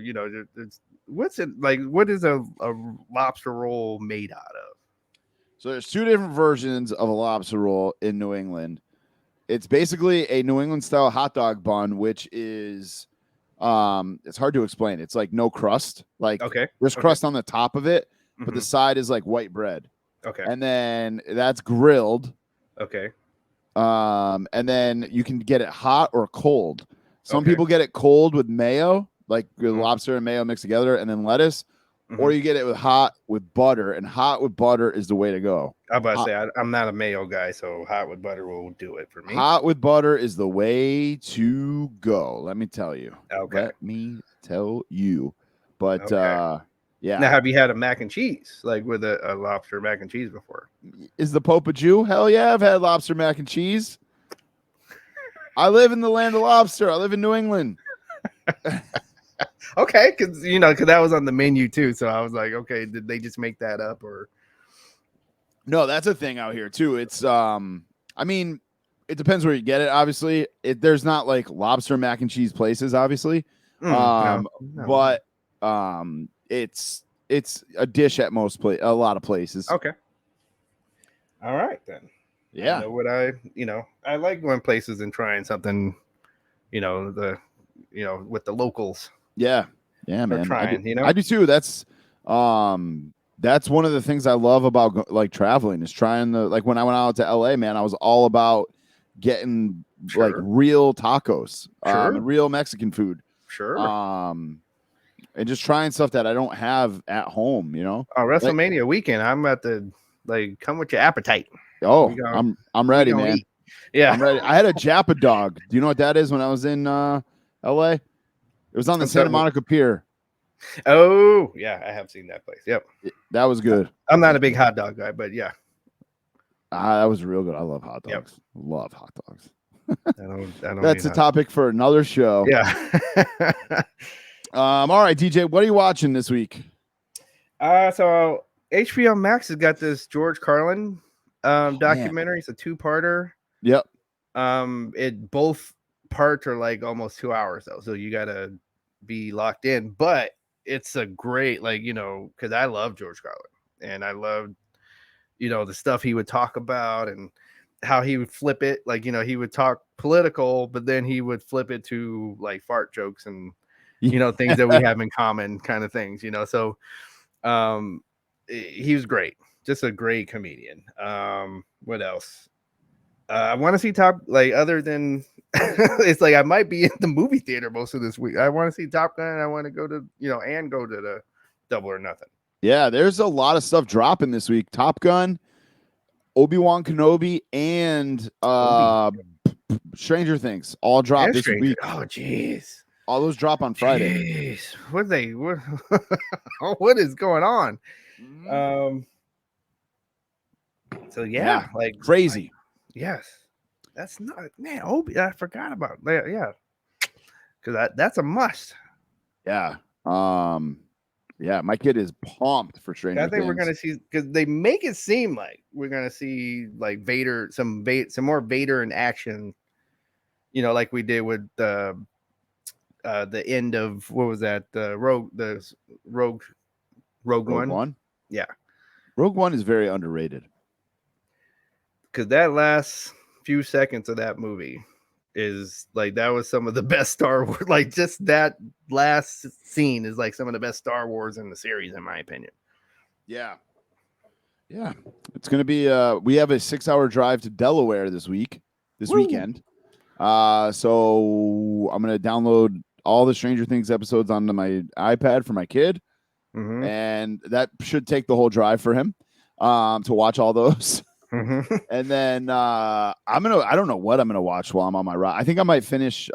what's it like? What is a lobster roll made out of? So there's two different versions of a lobster roll in New England. It's basically a New England style hot dog bun, which is it's hard to explain. It's like no crust. Like there's crust on the top of it, but the side is like white bread. Okay. And then that's grilled. Okay. And then you can get it hot or cold. Some people get it cold with mayo, like lobster and mayo mixed together, and then lettuce, or you get it hot with butter, and hot with butter is the way to go. I'm about to say, I'm not a mayo guy, so hot with butter will do it for me. Hot with butter is the way to go. Let me tell you. Okay. Let me tell you. But yeah. Now, have you had a mac and cheese, like with a lobster mac and cheese before? Is the Pope a Jew? Hell yeah, I've had lobster mac and cheese. I live in the land of lobster. I live in New England. Okay, because that was on the menu too. So I was like, okay, did they just make that up or? No, that's a thing out here too. It's I mean, it depends where you get it. Obviously, there's not like lobster mac and cheese places, obviously. No. But it's a dish at a lot of places. Okay. All right then. Yeah. I know what I like going places and trying something, with the locals. Yeah, man. trying, you know? I do too. That's one of the things I love about like traveling is trying the like when I went out to LA, man, I was all about getting like Sure. real tacos, Sure. and real Mexican food. Sure. And just trying stuff that I don't have at home, you know. WrestleMania weekend, I'm at the like come with your appetite. Oh, gonna- I'm ready, gonna man. eat. Yeah. I'm ready. I had a Japa dog. Do you know what that is when I was in LA? It was on the Santa Monica Pier. Oh, yeah, I have seen that place. Yep. That was good. I'm not a big hot dog guy, but yeah. That was real good. I love hot dogs. Yep. Love hot dogs. I don't That's a topic for another show. Yeah. All right, DJ, what are you watching this week? So HBO Max has got this George Carlin documentary. Man. It's a two-parter. Yep. It both parts are like almost 2 hours though, so you gotta be locked in. But it's a great, like, you know, because I love George Carlin and I loved, you know, the stuff he would talk about and how he would flip it. Like, you know, he would talk political, but then he would flip it to like fart jokes and, you know, things that we have in common kind of things, you know. So he was great, just a great comedian. What else? I want to see other than it's like I might be in the movie theater most of this week. I want to see Top Gun and I want to go to, you know, and go to the Double or Nothing. Yeah, there's a lot of stuff dropping this week. Top Gun, Obi-Wan Kenobi, and Stranger Things all drop this week. Oh, jeez. All those drop on Friday. Jeez. What is going on? So yeah, like crazy. Yes. That's not, man, Obi, I forgot about that. Yeah. Because that's a must. Yeah. Yeah, my kid is pumped for Stranger Things. I think we're gonna see, because they make it seem like we're gonna see like Vader, some more Vader in action. You know, like we did with the end of what was that? Rogue One. Yeah, Rogue One is very underrated. Because that last few seconds of that movie is like, that was some of the best Star Wars. Like, just that last scene is like some of the best Star Wars in the series, in my opinion. Yeah. It's gonna be we have a 6-hour drive to Delaware this weekend. So I'm gonna download all the Stranger Things episodes onto my iPad for my kid, and that should take the whole drive for him to watch all those. And then I don't know what I'm gonna watch while I'm on my ride. I think I might finish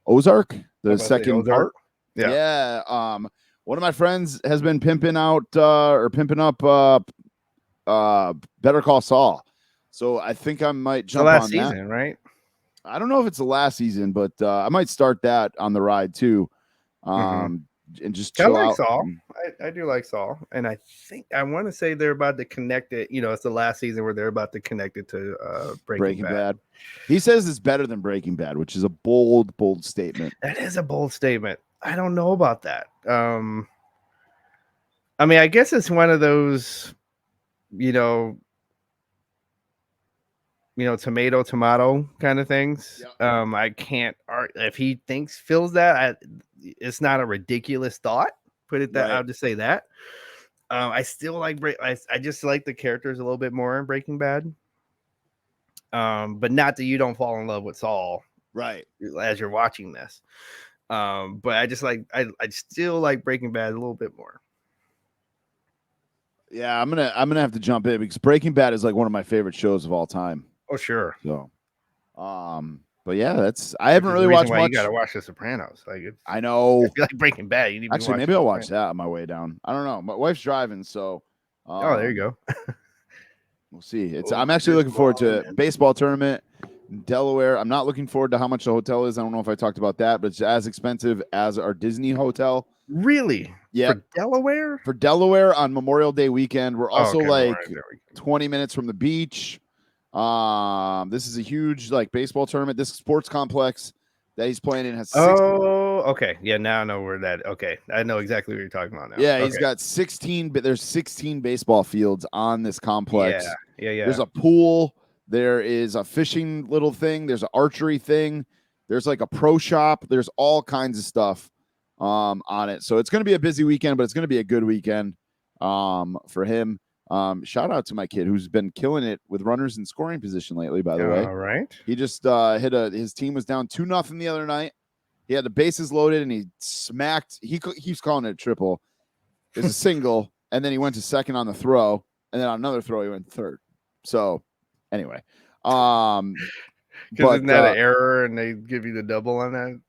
Ozark, the second part. Yeah. One of my friends has been pimping up Better Call Saul. So I think I might jump on season, that. Right? I don't know if it's the last season, but I might start that on the ride too. And just chill out. Saul. I do like Saul, and I think I want to say they're about to connect it. You know, it's the last season where they're about to connect it to Breaking Bad. He says it's better than Breaking Bad, which is a bold statement. That is a bold statement. I don't know about that. I mean, I guess it's one of those, you know, tomato kind of things. Yep. I can't if he feels that it's not a ridiculous thought. Put it that right. I'll just say that. I still like I just like the characters a little bit more in Breaking Bad. But not that you don't fall in love with Saul, right, as you're watching this. But I just like I still like Breaking Bad a little bit more. Yeah, I'm gonna have to jump in because Breaking Bad is like one of my favorite shows of all time. Oh, sure. So, but yeah, I haven't really watched much. You gotta watch The Sopranos. Like, I know. If you like Breaking Bad, you need to maybe I'll watch that on my way down. I don't know. My wife's driving, so. There you go. We'll see. I'm actually looking forward to baseball tournament in Delaware. I'm not looking forward to how much the hotel is. I don't know if I talked about that, but it's as expensive as our Disney hotel. Really? Yeah. For Delaware? For Delaware on Memorial Day weekend. We're also 20 minutes from the beach. This is a huge baseball tournament. This sports complex that he's playing in has 16. Oh, okay. Yeah, now I know where that. Okay, I know exactly what you're talking about now. Yeah, he's got 16, but there's 16 baseball fields on this complex. Yeah. There's a pool. There is a fishing little thing. There's an archery thing. There's like a pro shop. There's all kinds of stuff on it. So it's going to be a busy weekend, but it's going to be a good weekend for him. Shout out to my kid who's been killing it with runners in scoring position lately, by the way. All right. He just his team was down 2-0 the other night. He had the bases loaded and he smacked. He keeps calling it a triple. It was a single, and then he went to second on the throw, and then on another throw he went third. So anyway, Because isn't that an error and they give you the double on that?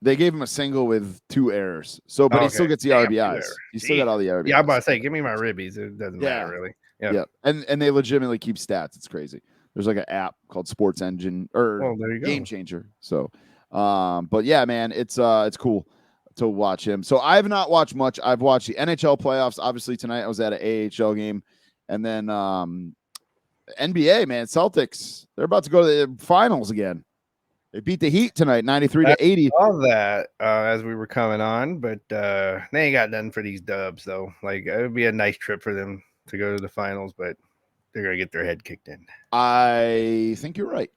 They gave him a single with 2 errors. So, but he still gets the RBIs. He still got all the RBIs. Yeah, I'm about to say, give me my ribbies. It doesn't matter really. Yeah. And they legitimately keep stats. It's crazy. There's like an app called Sports Engine or Game Changer. So, but yeah, man, it's cool to watch him. So I have not watched much. I've watched the NHL playoffs. Obviously tonight I was at an AHL game, and then NBA, man, Celtics. They're about to go to the finals again. They beat the Heat tonight, 93-80. All that as we were coming on, but they ain't got nothing for these dubs though. Like it would be a nice trip for them to go to the finals, but they're gonna get their head kicked in. I think you're right.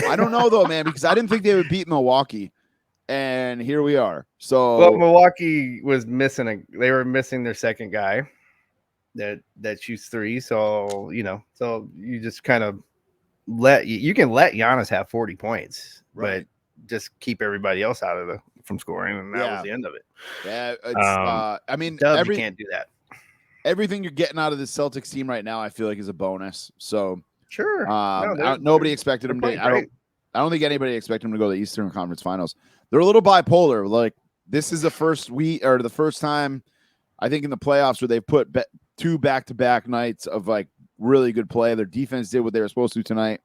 I don't know though, man, because I didn't think they would beat Milwaukee, and here we are. So, well, Milwaukee was missing they were missing their second guy that shoots three. So so you just kind of you can let Giannis have 40 points, right, but just keep everybody else out of from scoring, and that was the end of it. Yeah, it's, I mean, you can't do that. Everything you're getting out of the Celtics team right now, I feel like, is a bonus. So sure, nobody expected them to. I don't think anybody expected them to go to the Eastern Conference Finals. They're a little bipolar. Like this is the first time I think in the playoffs where they've put 2 back-to-back nights of like really good play. Their defense did what they were supposed to tonight.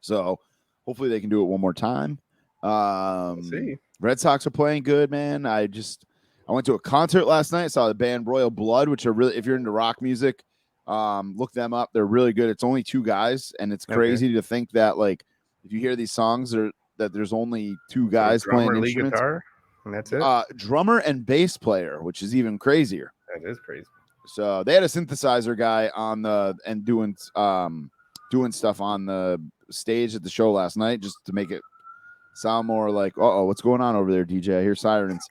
So hopefully they can do it one more time. Let's see. Red Sox are playing good, man. I went to a concert last night. Saw the band Royal Blood, which are really, if you're into rock music, look them up. They're really good. It's only 2 guys, and it's crazy to think that like if you hear these songs that there's only 2 guys playing instruments. Guitar, and that's it. Drummer and bass player, which is even crazier. That is crazy. So they had a synthesizer guy on doing stuff on the stage at the show last night just to make it sound more like, what's going on over there, DJ? I hear sirens.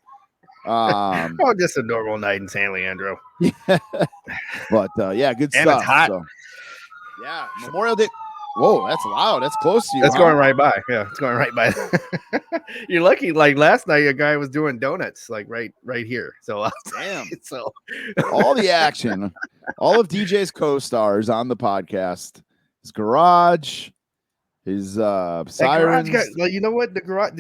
Just a normal night in San Leandro. But yeah, good and stuff. It's hot. So, yeah, Memorial Day. Whoa, that's loud. That's close to you. That's going right by. Yeah, it's going right by. You're lucky. Like last night, a guy was doing donuts, like right here. So damn. So all the action, all of DJ's co-stars on the podcast. His garage, his sirens. Well, you know what? The garage.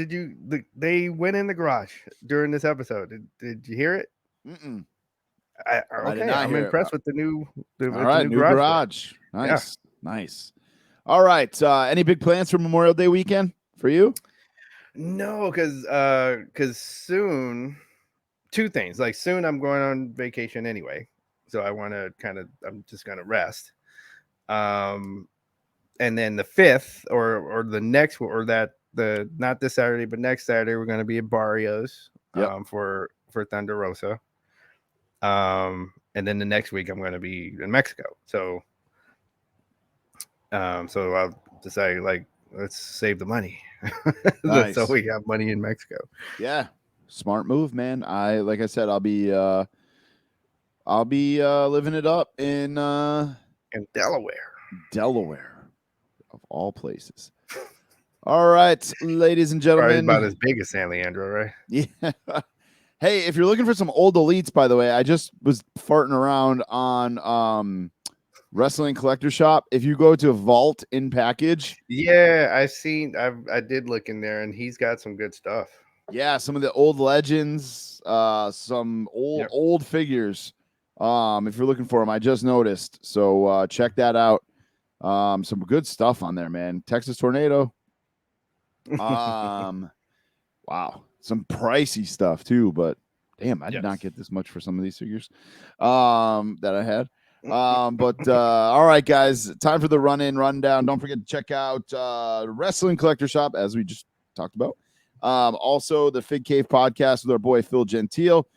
They went in the garage during this episode. Did you hear it? Mm-mm. I'm impressed with the new. All right, new garage. Nice, nice. All right. Any big plans for Memorial Day weekend for you? No, because soon, 2 things. Like soon, I'm going on vacation anyway, so I want to I'm just gonna rest. And then the 5th or the next not this Saturday but next Saturday we're going to be at Barrios for Thunder Rosa. And then the next week I'm going to be in Mexico. So I'll decide let's save the money. Nice. So we have money in Mexico. Yeah. Smart move, man. Like I said, I'll be living it up in Delaware. Of all places. All right, ladies and gentlemen. Probably about as big as San Leandro, right? Yeah. Hey, if you're looking for some old elites, by the way, I just was farting around on Wrestling Collector Shop. If you go to Vault in Package. Yeah, I did look in there, and he's got some good stuff. Yeah, some of the old legends, some old figures. If you're looking for them, I just noticed. So check that out. Some good stuff on there, man. Texas Tornado. Wow. Some pricey stuff too, but damn, I did not get this much for some of these figures that I had. But all right, guys, time for the rundown. Don't forget to check out Wrestling Collector Shop, as we just talked about. Also the Fig Cave podcast with our boy Phil Gentile,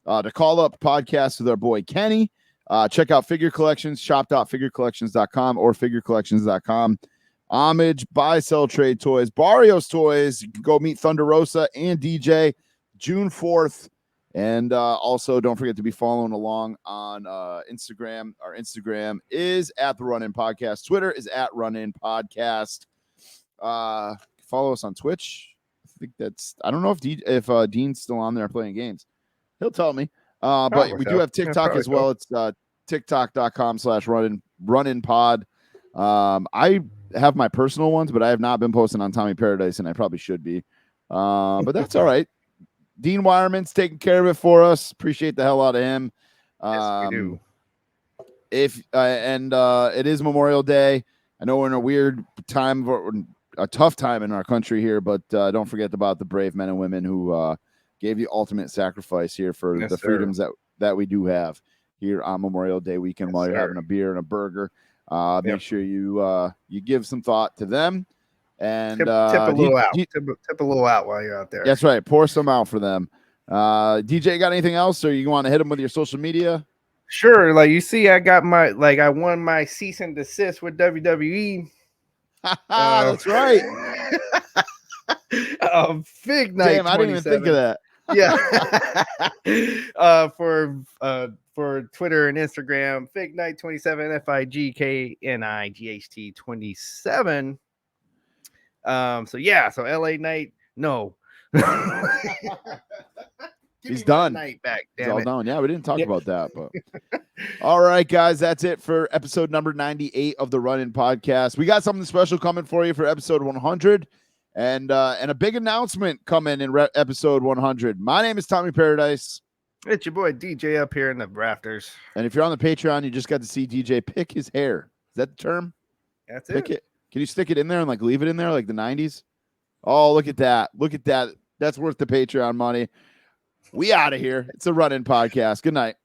the Call Up podcast with our boy Kenny. Check out Figure Collections, shop.figurecollections.com or figurecollections.com. Homage, Buy, Sell, Trade Toys, Barrios Toys. You can go meet Thunder Rosa and DJ June 4th. And also, don't forget to be following along on Instagram. Our Instagram is at the Run In Podcast. Twitter is at Run In Podcast. Follow us on Twitch. I don't know if Dean's still on there playing games. He'll tell me. But we do have TikTok as well. It's TikTok.com/runinpod. I have my personal ones, but I have not been posting on Tommy Paradise, and I probably should be. But that's all right. Dean Wireman's taking care of it for us. Appreciate the hell out of him. Yes, we do. It is Memorial Day. I know we're in a weird time, a tough time in our country here, but don't forget about the brave men and women who gave the ultimate sacrifice here for the freedoms that we do have here on Memorial Day weekend while you're having a beer and a burger. Make sure you give some thought to them. And tip a little out. Tip a little out while you're out there. That's right. Pour some out for them. DJ, got anything else, or you want to hit them with your social media? Sure. Like you see, I won my cease and desist with WWE. That's right. Fig Night. Damn, I didn't even think of that. Yeah. For Twitter and Instagram, Fig Night 27, FIGKNIGHT 27. So LA Knight, no. He's done. Night back. He's all done. Yeah, we didn't talk about that, but all right, guys, that's it for episode number 98 of the Run In Podcast. We got something special coming for you for episode 100, and a big announcement coming in episode 100. My name is Tommy Paradise. It's your boy DJ up here in the rafters. And if you're on the Patreon, you just got to see DJ pick his hair. Is that the term? That's pick it. Can you stick it in there and like leave it in there like the 90s? Oh, look at that. Look at that. That's worth the Patreon money. We out of here. It's a Run In Podcast. Good night.